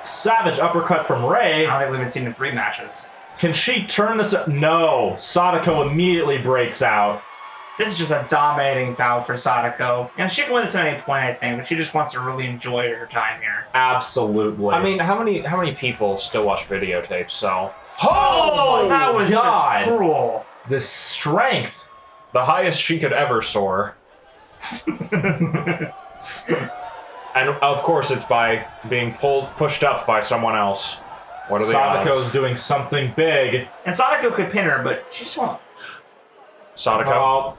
savage uppercut from Ray. I don't think we've been seen in 3 matches. Can she turn this up? No. Sadako immediately breaks out. This is just a dominating bout for Sadako. And she can win this at any point, I think, but she just wants to really enjoy her time here. Absolutely. I mean, how many people still watch videotapes, so... Oh, that was just cruel. The strength. The highest she could ever soar. And of course, it's by being pushed up by someone else. What are the odds? Sadako's doing something big. And Sadako could pin her, but she just won't. Sadako,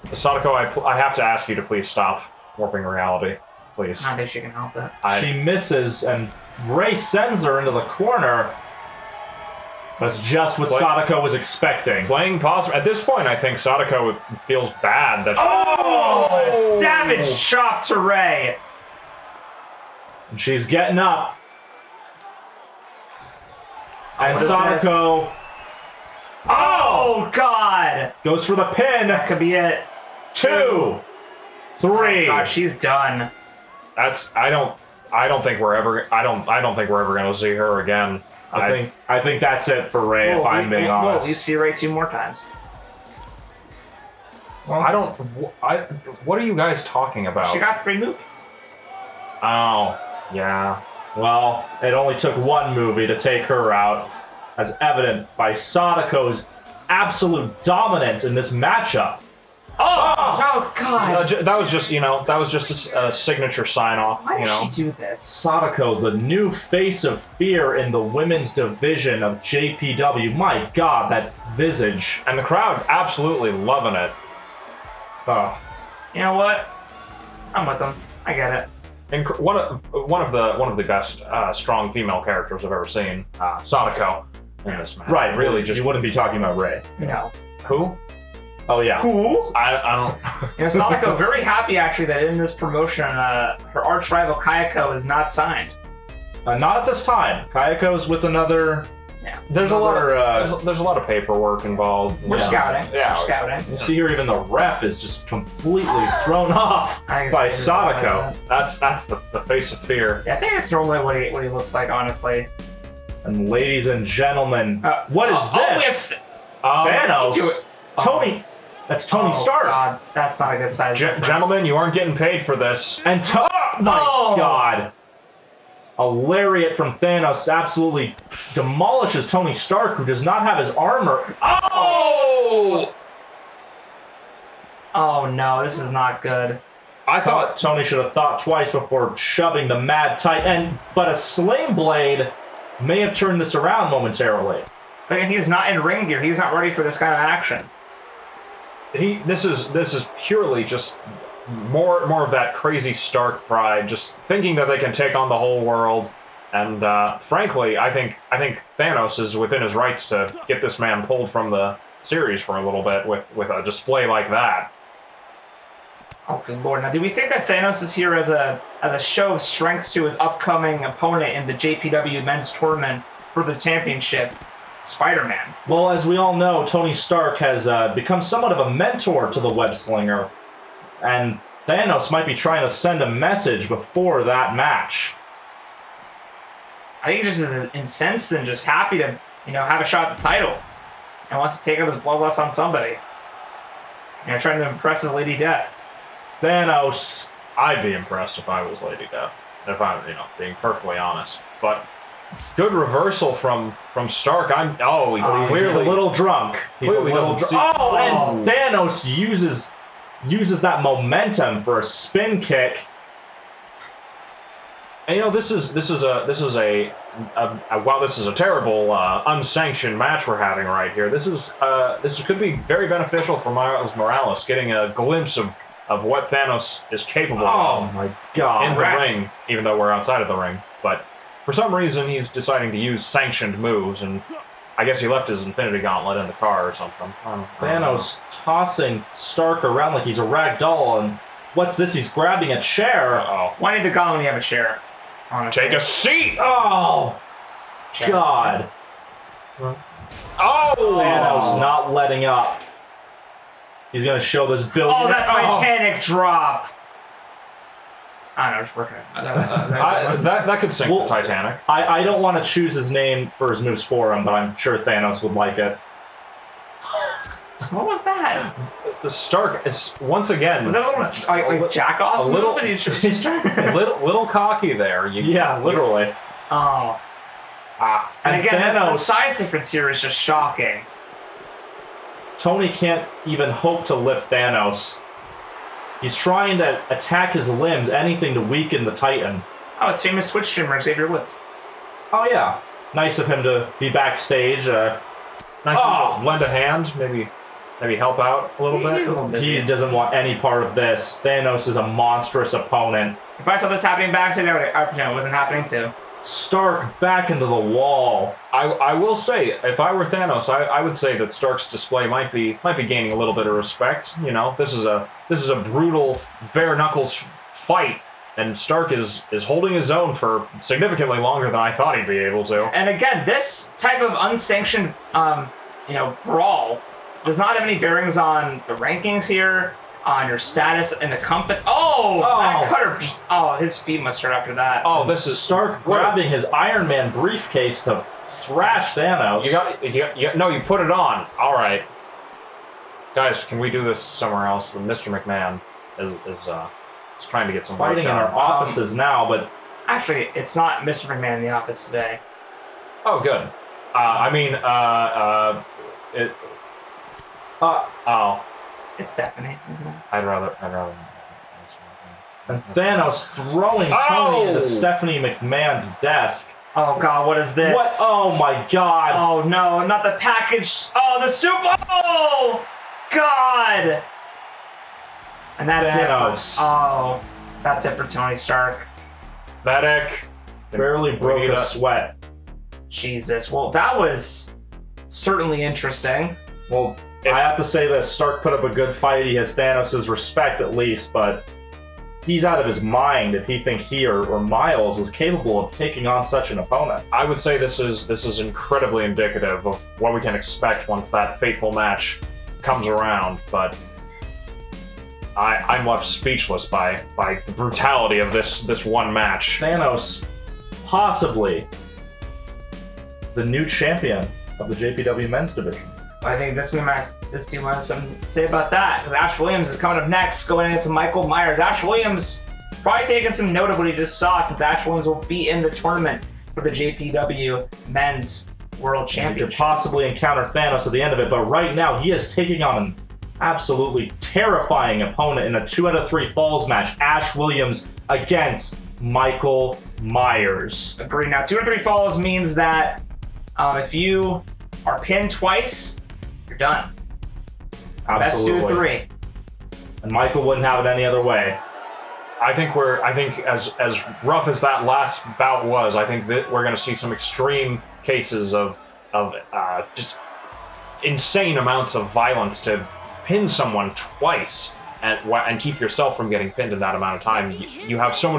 I have to ask you to please stop warping reality, please. I think she can help it. She misses, and Ray sends her into the corner. That's just what Sadako was expecting. Playing possum. At this point, I think Sadako feels bad that. Oh! Savage chop to Ray. And she's getting up. And Sadako. Oh, God! Goes for the pin. That could be it. 2, 3. God, she's done. I don't think we're ever going to see her again. I think that's it for Ray, if I'm being honest. Well, you see Ray 2 more times. Well, what are you guys talking about? She got 3 movies. Oh, yeah. Well, it only took 1 movie to take her out, as evident by Sadako's absolute dominance in this matchup. Oh God! That was just a signature sign-off. Why did she do this? Sadako, the new face of fear in the women's division of JPW. My God, that visage. And the crowd absolutely loving it. You know what? I'm with them. I get it. And one of the best strong female characters I've ever seen, Sadako, in this match. Right, really, just you wouldn't be talking about Ray. No. Who? Oh yeah. Who? I don't. You know, Sadako very happy actually that in this promotion, her arch rival Kayako is not signed. Not at this time. Kayako's with another. Yeah. There's a lot of paperwork involved. We're scouting. Yeah. We're scouting. You see here, even the ref is just completely thrown off by Sadako. That's the face of fear. Yeah, I think it's normally what he looks like, honestly. And ladies and gentlemen, what is this? Thanos. Tony. That's Tony Stark. God, that's not a good size. Gentlemen, you aren't getting paid for this. And my God. A lariat from Thanos absolutely demolishes Tony Stark, who does not have his armor. Oh no, this is not good. I thought Tony should have thought twice before shoving the mad tight. But a sling blade may have turned this around momentarily. But he's not in ring gear. He's not ready for this kind of action. This is purely just more of that crazy Stark pride, just thinking that they can take on the whole world. And frankly, I think Thanos is within his rights to get this man pulled from the series for a little bit with a display like that. Oh good lord! Now, do we think that Thanos is here as a show of strength to his upcoming opponent in the JPW Men's Tournament for the championship? Spider-Man. Well, as we all know, Tony Stark has become somewhat of a mentor to the web slinger, and Thanos might be trying to send a message before that match. I think he just is incensed and just happy to, have a shot at the title. and wants to take out his bloodlust on somebody. Trying to impress his Lady Death. Thanos. I'd be impressed if I was Lady Death, if I'm, being perfectly honest. But good reversal from Stark. He's He's a little drunk. He's a Clearly little doesn't drunk. see- And Thanos uses that momentum for a spin kick. And this is a while this is a terrible unsanctioned match we're having right here. This could be very beneficial for Miles Morales, getting a glimpse of what Thanos is capable of my God! in the ring, even though we're outside of the ring. But for some reason, he's deciding to use sanctioned moves, and I guess he left his Infinity Gauntlet in the car or something. Thanos tossing Stark around like he's a rag doll, and what's this? He's grabbing a chair. Why need the gauntlet when you have a chair? Honestly. Take a seat! Oh, God. Thanos not letting up. He's going to show this building. Oh, that Titanic drop! I don't know, it's working. That could sink the Titanic. I don't want to choose his name for his moves for him, but I'm sure Thanos would like it. What was that? The Stark is once again. Was that a little jack off? A little, little cocky there. Yeah, literally. Oh. And again, Thanos, the size difference here is just shocking. Tony can't even hope to lift Thanos. He's trying to attack his limbs, anything to weaken the Titan. Oh, it's famous Twitch streamer Xavier Woods. Oh yeah, nice of him to be backstage. Nice of him to lend a hand, maybe help out a little bit. He doesn't want any part of this. Thanos is a monstrous opponent. If I saw this happening backstage, it wasn't happening too. Stark back into the wall. I will say, if I were Thanos, I would say that Stark's display might be gaining a little bit of respect. This is a brutal bare knuckles fight, and Stark is holding his own for significantly longer than I thought he'd be able to. And again, this type of unsanctioned brawl does not have any bearings on the rankings here, on your status in the company. That cutter! His feet must hurt after that. This is Stark grabbing his Iron Man briefcase to thrash Thanos. You put it on. All right, guys, can we do this somewhere else? Mr. McMahon is trying to get some fighting in our offices now, but actually, it's not Mr. McMahon in the office today. Oh, good. It's Stephanie. I'd rather. And Thanos throwing Tony into Stephanie McMahon's desk. Oh God, what is this? What? Oh my God! Oh no, not the package! Oh, the soup! Oh God! And that's Thanos. That's it for Tony Stark. Medic barely broke a sweat. Jesus. Well, that was certainly interesting. Well, I have to say that Stark put up a good fight. He has Thanos' respect at least, but he's out of his mind if he thinks he or Miles is capable of taking on such an opponent. I would say this is incredibly indicative of what we can expect once that fateful match comes around, but I'm left speechless by the brutality of this one match. Thanos, possibly the new champion of the JPW men's division. I think this team has something to say about that, because Ash Williams is coming up next, going into Michael Myers. Ash Williams probably taking some note of what he just saw, since Ash Williams will be in the tournament for the JPW Men's World Championship. He could possibly encounter Thanos at the end of it, but right now he is taking on an absolutely terrifying opponent in a 2 out of 3 falls match. Ash Williams against Michael Myers. Agree. Now, 2 or 3 falls means that if you are pinned twice, you're done. So absolutely. That's 2 or 3. And Michael wouldn't have it any other way. I think as rough as that last bout was, I think that we're going to see some extreme cases of just insane amounts of violence to pin someone twice and keep yourself from getting pinned in that amount of time. You have so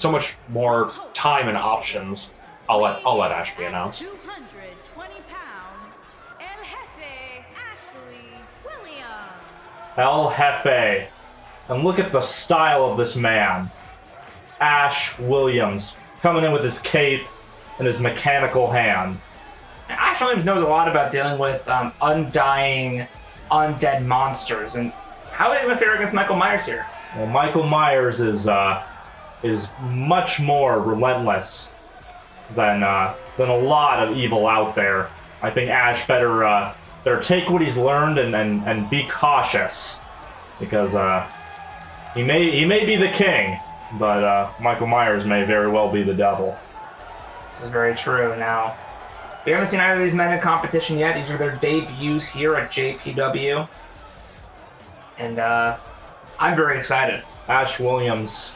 much more time and options. I'll let Ash be announced. 220 pounds, El Jefe Ashley Williams. El Jefe. And look at the style of this man. Ash Williams coming in with his cape and his mechanical hand. I Ash Williams knows a lot about dealing with undying, undead monsters. And how are they going to fare against Michael Myers here? Well, Michael Myers is much more relentless than a lot of evil out there. I think Ash better take what he's learned and be cautious, because he may be the king, but Michael Myers may very well be the devil. This is very true. Now, we haven't seen either of these men in competition yet. These are their debuts here at JPW, and I'm very excited. Ash Williams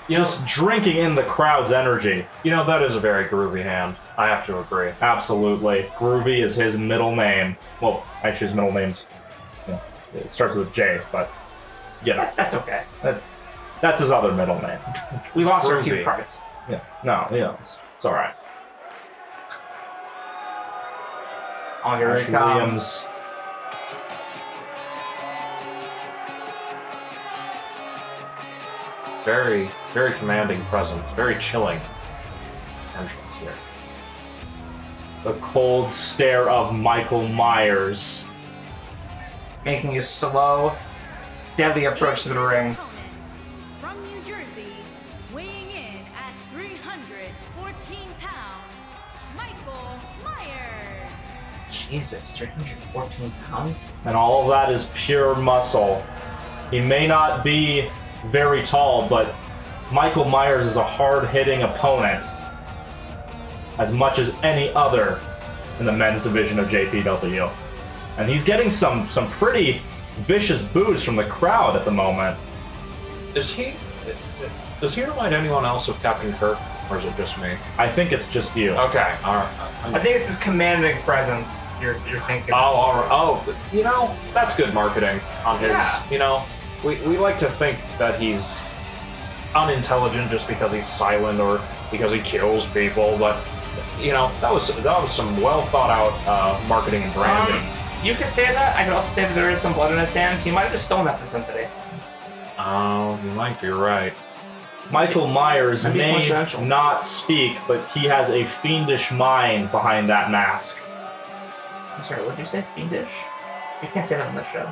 just drinking in the crowd's energy. You know, that is a very groovy hand. I have to agree. Absolutely. Groovy is his middle name. Well, actually, his middle name's... it starts with J, but... That's okay. That's his other middle name. We lost our Groovy. cue cards. Yeah. No, it's alright. Oh, here Ash it comes. Williams... Very, very commanding presence. Very chilling entrance here. The cold stare of Michael Myers. Making a slow, deadly approach to the ring. From New Jersey, weighing in at 314 pounds, Michael Myers. Jesus, 314 pounds? And all of that is pure muscle. He may not be very tall, but Michael Myers is a hard-hitting opponent as much as any other in the men's division of JPW. And he's getting some pretty vicious boos from the crowd at the moment. Does he remind anyone else of Captain Kirk, or is it just me? I think it's just you. Okay, all right. I think it's his commanding presence you're thinking. You know, that's good marketing on his. Yeah. You know, we like to think that he's unintelligent just because he's silent or because he kills people, but you know, that was some well thought out marketing and branding. You could say that. I could also say that there is some blood in his hands. He might have just stolen that for somebody. Oh, you might be right. Michael Myers That'd be may coincidental. not speak, but he has a fiendish mind behind that mask. I'm sorry, what did you say? Fiendish? You can't say that on this show.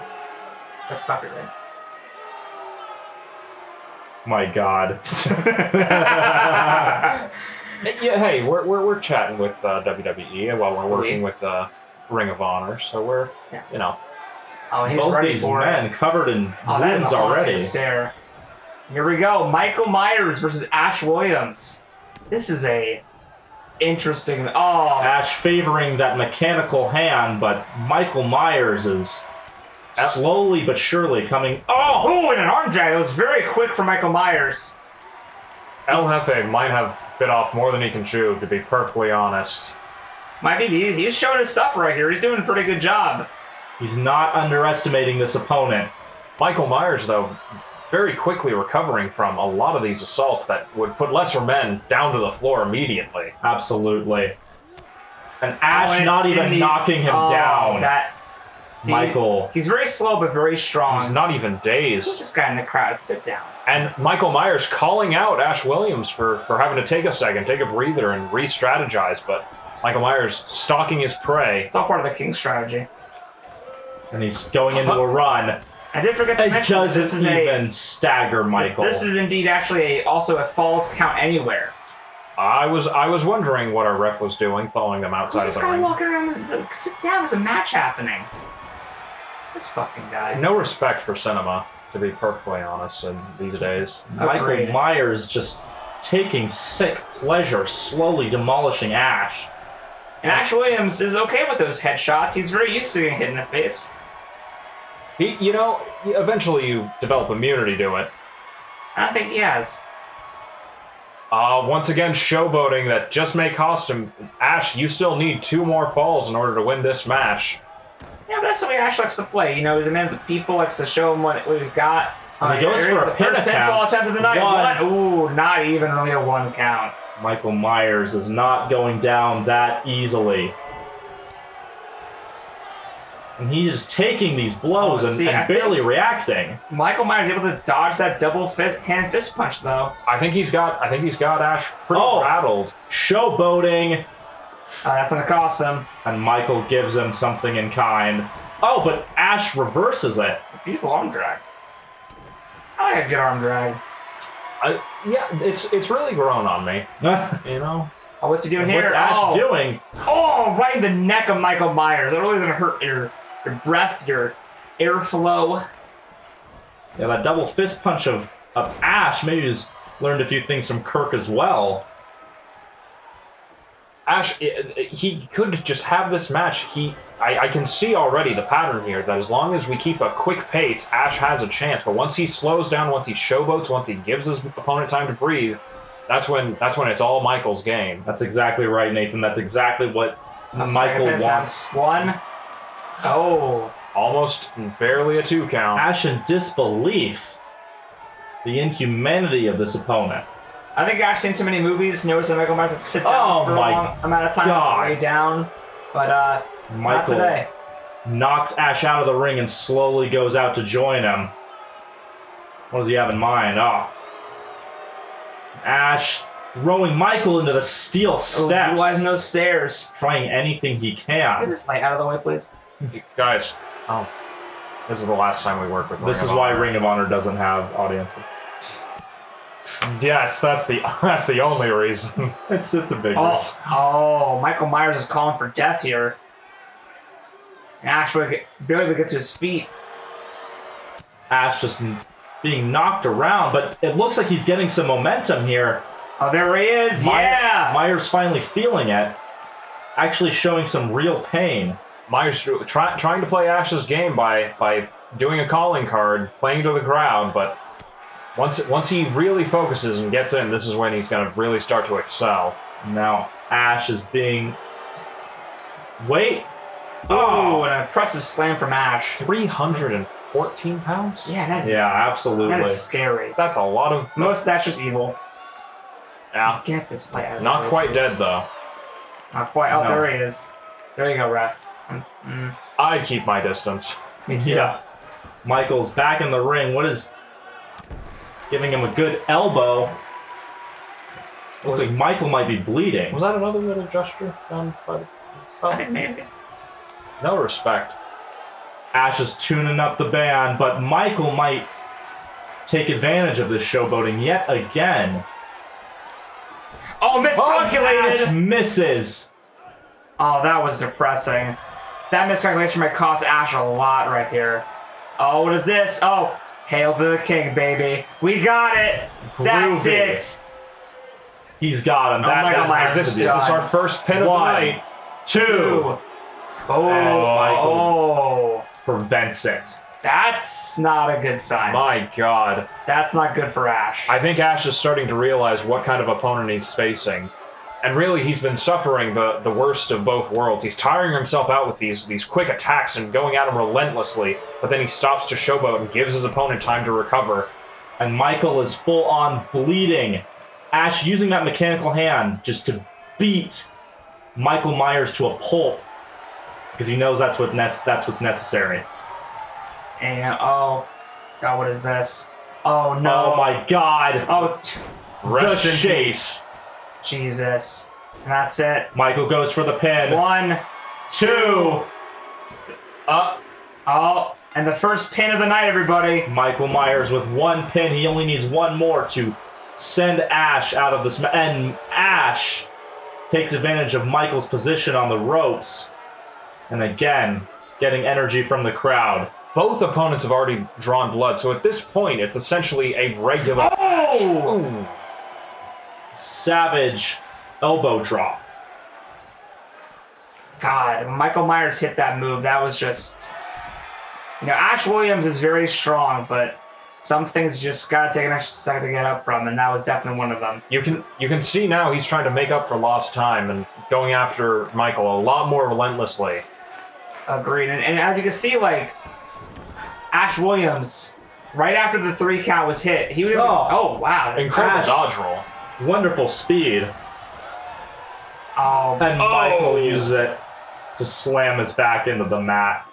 That's copyright. My God. Yeah, hey, we're chatting with WWE while we're working with Ring of Honor, so we're you know. Oh, he's Both ready these for men it. covered in Oh, that is wounds a haunting already. stare. Here we go. Michael Myers versus Ash Williams. This is a interesting. Oh, Ash favoring that mechanical hand, but Michael Myers is slowly but surely coming. oh, and an arm drag. It was very quick for Michael Myers. El Jefe might have bit off more than he can chew, to be perfectly honest. Might be. He's showing his stuff right here. He's doing a pretty good job. He's not underestimating this opponent. Michael Myers, though, very quickly recovering from a lot of these assaults that would put lesser men down to the floor immediately. Absolutely. And Ash and not it's even in the- knocking him down. See, Michael. He's very slow but very strong. He's not even Who's dazed. this guy in the crowd? Sit down. And Michael Myers calling out Ash Williams for having to take a second, take a breather, and re-strategize, but Michael Myers stalking his prey. It's all part of the King's strategy. And he's going into a run. I did forget to It mention doesn't this is even stagger Michael. This is indeed actually also a falls count anywhere. I was wondering what our ref was doing, following them outside Who's of this the guy ring. walking around? Sit down. There's a match happening. This fucking guy. No respect for cinema, to be perfectly honest, in these days. Michael Agreed. Myers just taking sick pleasure, slowly demolishing Ash. And Ash Williams is okay with those headshots. He's very used to getting hit in the face. Eventually you develop immunity to it. I don't think he has. Once again, showboating that just may cost him. Ash, you still need 2 more falls in order to win this match. Yeah, but that's the way Ash likes to play. You know, he's a man of the people, likes to show him what he's got. And he goes Here's for a the pin first pinfall attempt. attempt of the night. One. Ooh, not even really a 1 count. Michael Myers is not going down that easily. And he's taking these blows Oh, see, I and barely think- reacting. Michael Myers able to dodge that double hand fist punch, though. I think he's got Ash pretty Oh. rattled. Showboating, That's gonna cost him. And Michael gives him something in kind. Oh, but Ash reverses it. Beautiful arm drag. I like a good arm drag. Yeah, it's really grown on me. You know? Oh, what's he doing here? What's Ash doing? Oh, right in the neck of Michael Myers. That really is gonna hurt your breath, your airflow. Yeah, that double fist punch of Ash. Maybe he's learned a few things from Kirk as well. Ash, he could just have this match. I can see already the pattern here, that as long as we keep a quick pace, Ash has a chance. But once he slows down, once he showboats, once he gives his opponent time to breathe, that's when it's all Michael's game. That's exactly right, Nathan. That's exactly what Michael wants. One. Oh. Almost barely a 2 count. Ash in disbelief. The inhumanity of this opponent. I think Ash seen too many movies, knows that Michael Myers has to sit down for a long amount of time to lay down. But Michael not today. Knocks Ash out of the ring and slowly goes out to join him. What does he have in mind? Oh. Ash throwing Michael into the steel steps. Blue eyes, no stairs. Trying anything he Get can. this light out of the way, please. Guys, this is the last time we work with This is why Ring of Honor doesn't have audiences. Yes, that's the only reason. It's a big reason. Oh, Michael Myers is calling for death here. Ash barely get to his feet. Ash just being knocked around, but it looks like he's getting some momentum here. Oh, there he is. Yeah. Myers finally feeling it. Actually showing some real pain. Myers trying to play Ash's game by doing a calling card, playing to the crowd, but once he really focuses and gets in, this is when he's going to really start to excel. Now Ash is being... Wait! Oh, an impressive slam from Ash. 314 pounds? Yeah, absolutely. that is scary. That's a lot of... Most that's just evil. Yeah. Get this light out of Not the way, quite please. dead, though. Not quite. Oh, No. there he is. There you go, ref. I keep my distance. Me too. Yeah. Michael's back in the ring. What is... Giving him a good elbow. Looks like Michael might be bleeding. Was that another little gesture done by the... I think maybe. No respect. Ash is tuning up the band, but Michael might take advantage of this showboating yet again. Oh, miscalculated! Ash misses. Oh, that was depressing. That miscalculation might cost Ash a lot right here. Oh, what is this? Oh, hail to the king, baby. We got it. That's Groovy. it. He's got him. Michael Myers Is is this done. our first pin of the One, night? two. Oh, Prevents it. that's not a good sign. My God. That's not good for Ash. I think Ash is starting to realize what kind of opponent he's facing. And really, he's been suffering the worst of both worlds. He's tiring himself out with these quick attacks and going at him relentlessly, but then he stops to showboat and gives his opponent time to recover. And Michael is full on bleeding. Ash using that mechanical hand just to beat Michael Myers to a pulp. Because he knows that's what's necessary. And oh, God, what is this? Oh no! Oh my God! Oh, Rest The in shape. peace. Jesus! And that's it. Michael goes for the pin. 1, 2. Oh, and the first pin of the night, everybody. Michael Myers with one pin. He only needs one more to send Ash out of this. And Ash takes advantage of Michael's position on the ropes. And again, getting energy from the crowd. Both opponents have already drawn blood, so at this point, it's essentially a regular Oh! match. Savage elbow drop. God, Michael Myers hit that move. That was just... You know, Ash Williams is very strong, but some things you just gotta take an extra second to get up from, and that was definitely one of them. You can see now he's trying to make up for lost time and going after Michael a lot more relentlessly. Agreed. And as you can see, like, Ash Williams, right after the 3 count was hit, he was... Oh, wow. Incredible Ash. dodge roll. Wonderful speed. Oh, And Michael uses it to slam his back into the mat.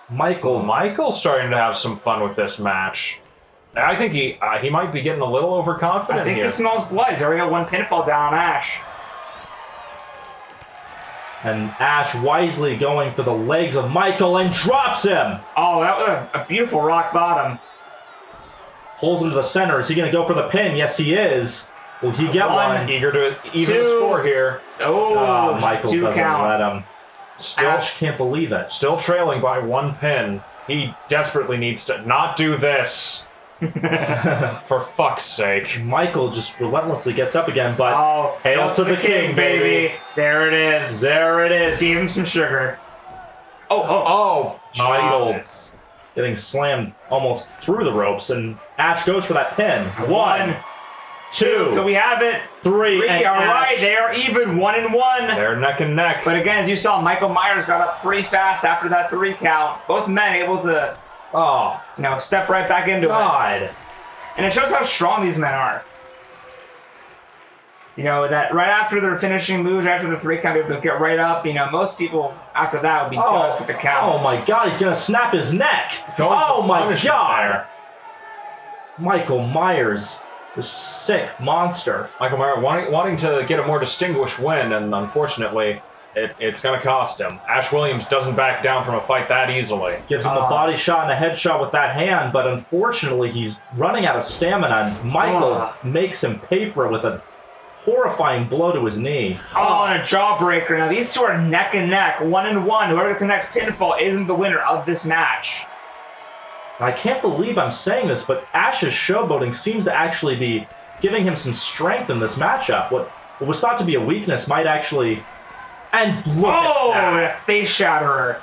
Michael's starting to have some fun with this match. I think he might be getting a little overconfident I think here. he smells blood. He's already got one pinfall down on Ash. And Ash wisely going for the legs of Michael and drops him. Oh, that was a beautiful rock bottom. Pulls him to the center. Is he going to go for the pin? Yes, he is. Will he get one? Eager to even the score here. Oh, Michael two doesn't count. let him. Ash can't believe it. Still trailing by 1 pin. He desperately needs to not do this. For fuck's sake. Michael just relentlessly gets up again, but Oh, hail to the king, baby. There it is. There it is. Give him some sugar. Oh. Michael Jesus. getting slammed almost through the ropes, and Ash goes for that pin. 1, 2, So we have it. 3, and All Ash. right, they are even 1-1. They're neck and neck. But again, as you saw, Michael Myers got up pretty fast after that 3 count. Both men able to, Oh, step right back into it. God. And it shows how strong these men are. That right after their finishing moves, after the 3 count, they'll get right up. Most people after that would be done for the count. Oh my God, he's gonna snap his neck. Going Oh for my punishment God. there. Michael Myers, the sick monster. Michael Myers wanting to get a more distinguished win, and unfortunately, it's going to cost him. Ash Williams doesn't back down from a fight that easily. Gives him a body shot and a headshot with that hand, but unfortunately he's running out of stamina, and Michael makes him pay for it with a horrifying blow to his knee. Oh, and a jawbreaker. Now, these two are neck and neck, 1-1. Whoever gets the next pinfall isn't the winner of this match. I can't believe I'm saying this, but Ash's showboating seems to actually be giving him some strength in this matchup. What was thought to be a weakness might actually... And look at that. A face shatterer.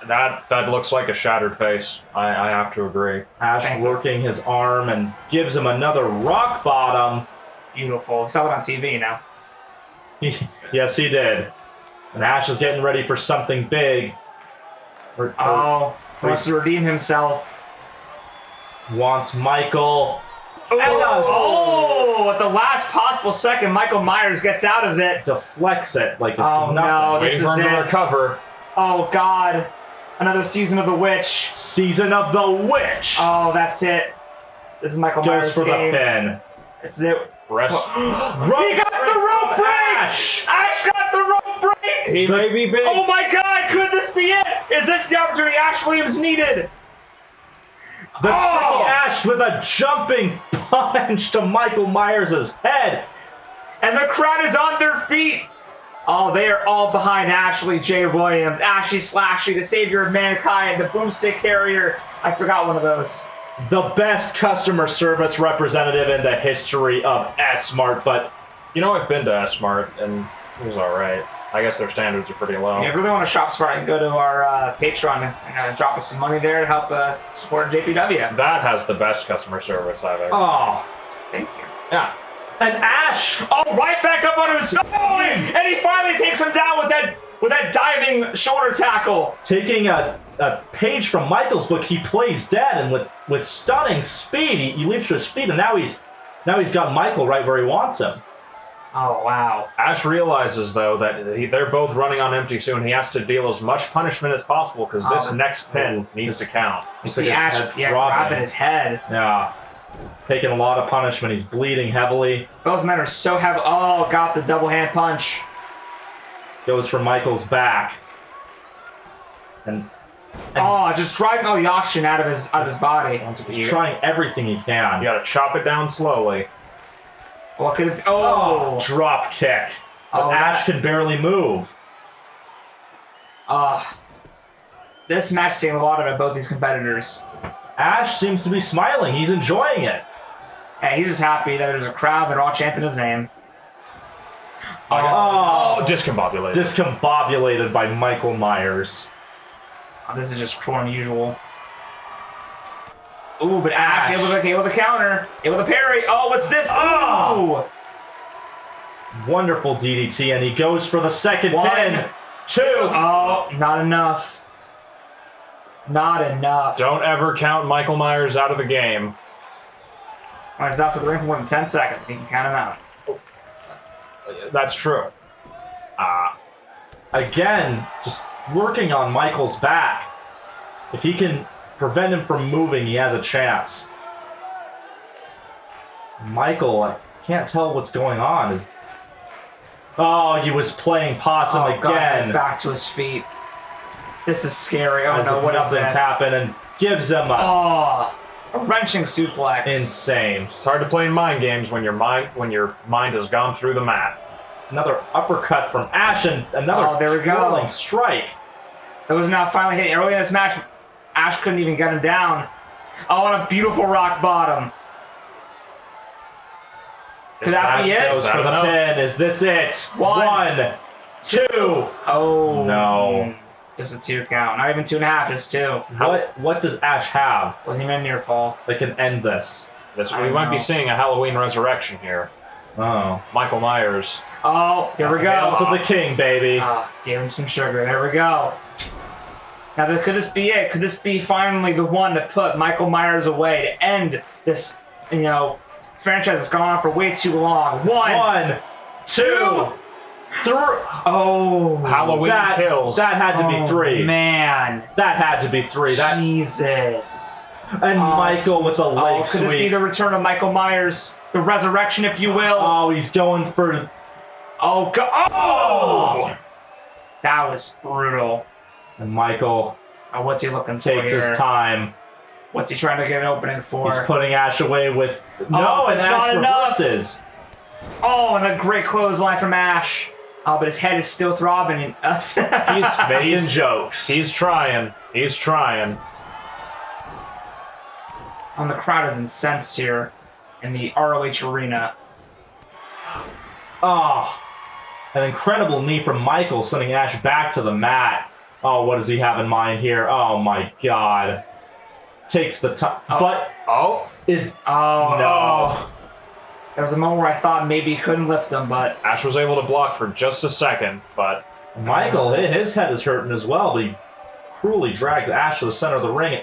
That looks like a shattered face. I have to agree. Ash working his arm and gives him another rock bottom. Beautiful. We saw it on TV now. Yes, he did. And Ash is getting ready for something big. Wants to redeem himself. Wants Michael. At the last possible second, Michael Myers gets out of it. Deflects it like it's Oh, nothing. no, this Waiting for is him to it. recover. Oh, God. Another season of the witch. Season of the Witch. Oh, that's it. This is Michael Goes Myers' for game. the pin. This is it. Rest. He got the rope break! Ash. Ash got the rope break! He may be big. Oh my God, could this be it? Is this the opportunity Ash Williams needed? The tricky Ash with a jumping punch to Michael Myers' head. And the crowd is on their feet. Oh, they are all behind Ashley J. Williams. Ashley Slashy, the savior of mankind, the boomstick carrier. I forgot one of those. The best customer service representative in the history of S-Mart, but I've been to S-Mart, and it was alright. I guess their standards are pretty low. If you really want to shop smart, you can go to our Patreon and drop us some money there to help support JPW. That has the best customer service I've ever. oh, Thank you. Yeah. and Ash. Oh, right back up on his... Oh, and he finally takes him down with that diving shoulder tackle. Taking a page from Michael's book, he plays dead, and with stunning speed, he leaps to his feet, and now he's got Michael right where he wants him. Oh, wow. Ash realizes, though, that they're both running on empty soon. He has to deal as much punishment as possible because this next pin needs to count. You see Ash grabbing his head. Yeah. He's taking a lot of punishment. He's bleeding heavily. Both men are so heavy. Oh, got the double hand punch. Goes for Michael's back. And just driving all the oxygen out of his body. he's trying everything he can. You gotta chop it down slowly. What could it be? Oh! Drop kick. But Ash can barely move. This match is taking a lot out of both these competitors. Ash seems to be smiling. He's enjoying it. Hey, he's just happy that there's a crowd that are all chanting his name. Discombobulated. Discombobulated by Michael Myers. Oh, this is just cruel and unusual. Ooh, but Ash able to counter. Able to parry. Oh, what's this? Ooh! Wonderful DDT, and he goes for the second 1, pin. 2. Oh, not enough. Not enough. Don't ever count Michael Myers out of the game. When he's out to the ring for more than 10 seconds, you can count him out. That's true. Again, just working on Michael's back. If he can prevent him from moving, he has a chance. Michael, I can't tell what's going on. Oh, he was playing possum Oh, God, he's again. back to his feet. This is scary. Oh, As no, if what is nothing's this? happened, and gives him a Oh, a wrenching suplex. insane. It's hard to play in mind games when your mind has gone through the mat. Another uppercut from Ash and another Oh, there we go. twirling strike. It was now finally hitting. Early in this match, Ash couldn't even get him down. Oh, on a beautiful rock bottom. Could that be it? Goes for the pin. Is this it? One, two. Oh. No. Just a 2 count. Not even 2.5, just 2. What does Ash have Wasn't even a near fall. that can end this? We might be seeing a Halloween resurrection here. Oh. Michael Myers. Oh, here we Hail go. to the king, baby. Gave him some sugar. There we go. Now, could this be it? Could this be finally the one to put Michael Myers away to end this, franchise that's gone on for way too long? One, two, three. Oh, Halloween kills. That had to be 3. Man, That had to be 3. Jesus. And Michael with the leg could this be sweep. the return of Michael Myers, the resurrection, if you will? Oh, he's going for. Oh, God. Oh, that was brutal. And Michael Oh, what's he looking for takes here? his time. What's he trying to get an opening for? He's putting Ash away with. No, Oh, it's it's not not enough. reverses. Oh, and a great clothesline from Ash. Oh, but his head is still throbbing. He's making jokes. He's trying. He's trying. The crowd is incensed here in the ROH arena. Oh, an incredible knee from Michael, sending Ash back to the mat. Oh, what does he have in mind here? Oh my God! Takes the time, but is Oh, no. There was a moment where I thought maybe he couldn't lift him, but Ash was able to block for just a second, but Michael, his head is hurting as well. But he cruelly drags Ash to the center of the ring.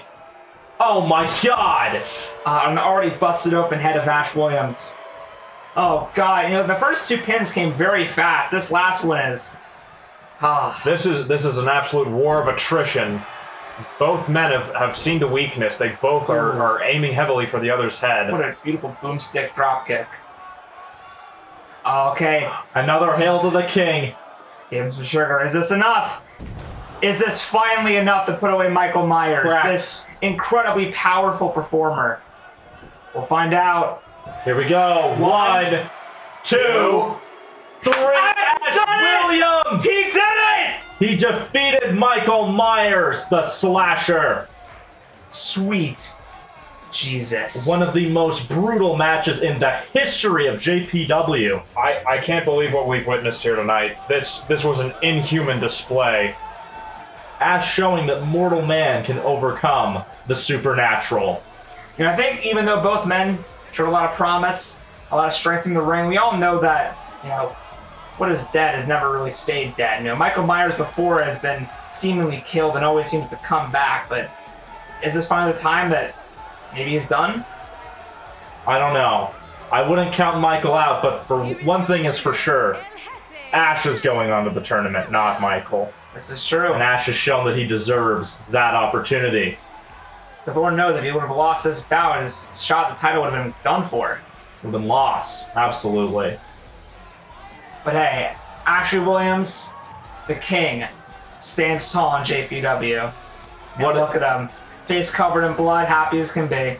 Oh my God! an already busted open head of Ash Williams. Oh God! The first 2 pins came very fast. This last one is. this is an absolute war of attrition. Both men have seen the weakness. They both are aiming heavily for the other's head. What a beautiful boomstick dropkick. Okay, Another hail to the king. give him some sugar. Is this enough? Is this finally enough to put away Michael Myers? Correct. This incredibly powerful performer. We'll find out. Here we go. One, two, three. Ash Williams. He did it! He defeated Michael Myers, the slasher. Sweet Jesus. One of the most brutal matches in the history of JPW. I can't believe what we've witnessed here tonight. This was an inhuman display. Ash showing that mortal man can overcome the supernatural. I think even though both men showed a lot of promise, a lot of strength in the ring, we all know that, what is dead has never really stayed dead. Michael Myers before has been seemingly killed and always seems to come back, but is this finally the time that maybe he's done? I don't know. I wouldn't count Michael out, but for one thing is for sure, Ash is going on to the tournament, not Michael. This is true. And Ash has shown that he deserves that opportunity. Because the Lord knows if he would have lost this bout, his shot at the title would have been done for. Would have been lost, absolutely. But hey, Ashley Williams, the king, stands tall in JPW. And look at him. Face covered in blood, happy as can be.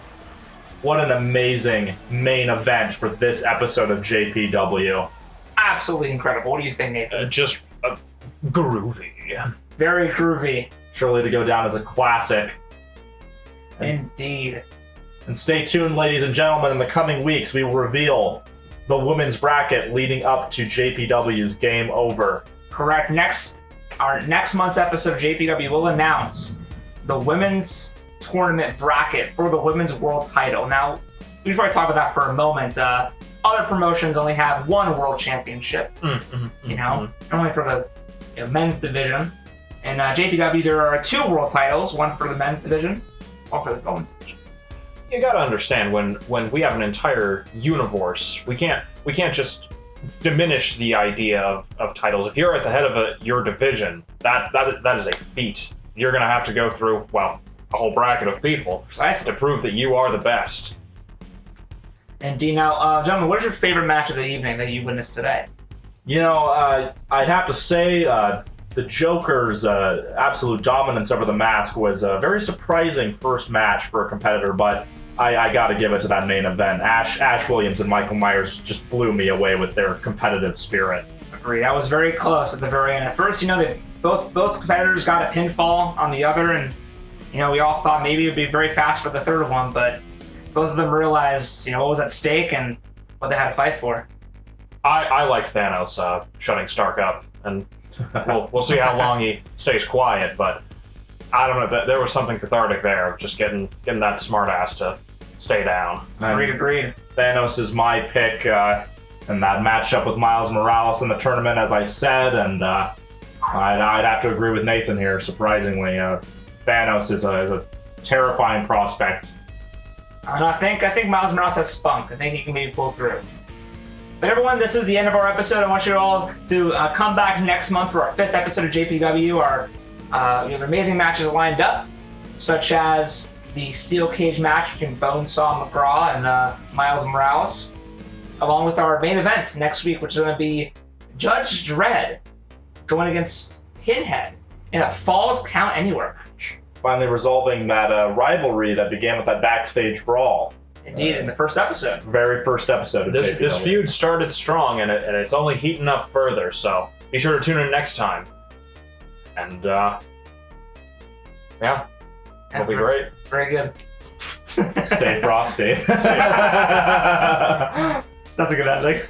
What an amazing main event for this episode of JPW. Absolutely incredible. What do you think, Nathan? Just groovy. Very groovy. Surely to go down as a classic. Indeed. And stay tuned, ladies and gentlemen. In the coming weeks, we will reveal the women's bracket leading up to JPW's Game Over. Correct. Our next month's episode of JPW will announce the women's tournament bracket for the women's world title. Now, we should probably talk about that for a moment. Other promotions only have one world championship, only for the men's division. In JPW, there are 2 world titles, one for the men's division, one for the women's division. You gotta understand when we have an entire universe, we can't just diminish the idea of titles. If you're at the head of your division, that is a feat. You're gonna have to go through a whole bracket of people to prove that you are the best. Indeed. Now, gentlemen, what is your favorite match of the evening that you witnessed today? You know, I'd have to say the Joker's absolute dominance over the Mask was a very surprising first match for a competitor, but I got to give it to that main event. Ash Williams and Michael Myers just blew me away with their competitive spirit. Agree. That was very close at the very end. At first, they both competitors got a pinfall on the other, and we all thought maybe it would be very fast for the third one, but both of them realized what was at stake and what they had to fight for. I liked Thanos shutting Stark up, and we'll see how long he stays quiet, but I don't know, there was something cathartic there of just getting that smartass to stay down. Agreed. Thanos is my pick in that matchup with Miles Morales in the tournament, as I said, and I'd have to agree with Nathan here, surprisingly. Thanos is a terrifying prospect. And I think Miles Morales has spunk. I think he can maybe pull through. But everyone, this is the end of our episode. I want you all to come back next month for our 5th episode of JPW. We have amazing matches lined up, such as the steel cage match between Bonesaw McGraw and Miles Morales, along with our main events next week, which is going to be Judge Dredd going against Pinhead in a Falls Count Anywhere match. Finally resolving that rivalry that began with that backstage brawl. Indeed, in the first episode. Very first episode of JPW. This feud started strong, and it's only heating up further, so be sure to tune in next time. And, yeah, it'll be great. Very good. Stay frosty. That's a good ending.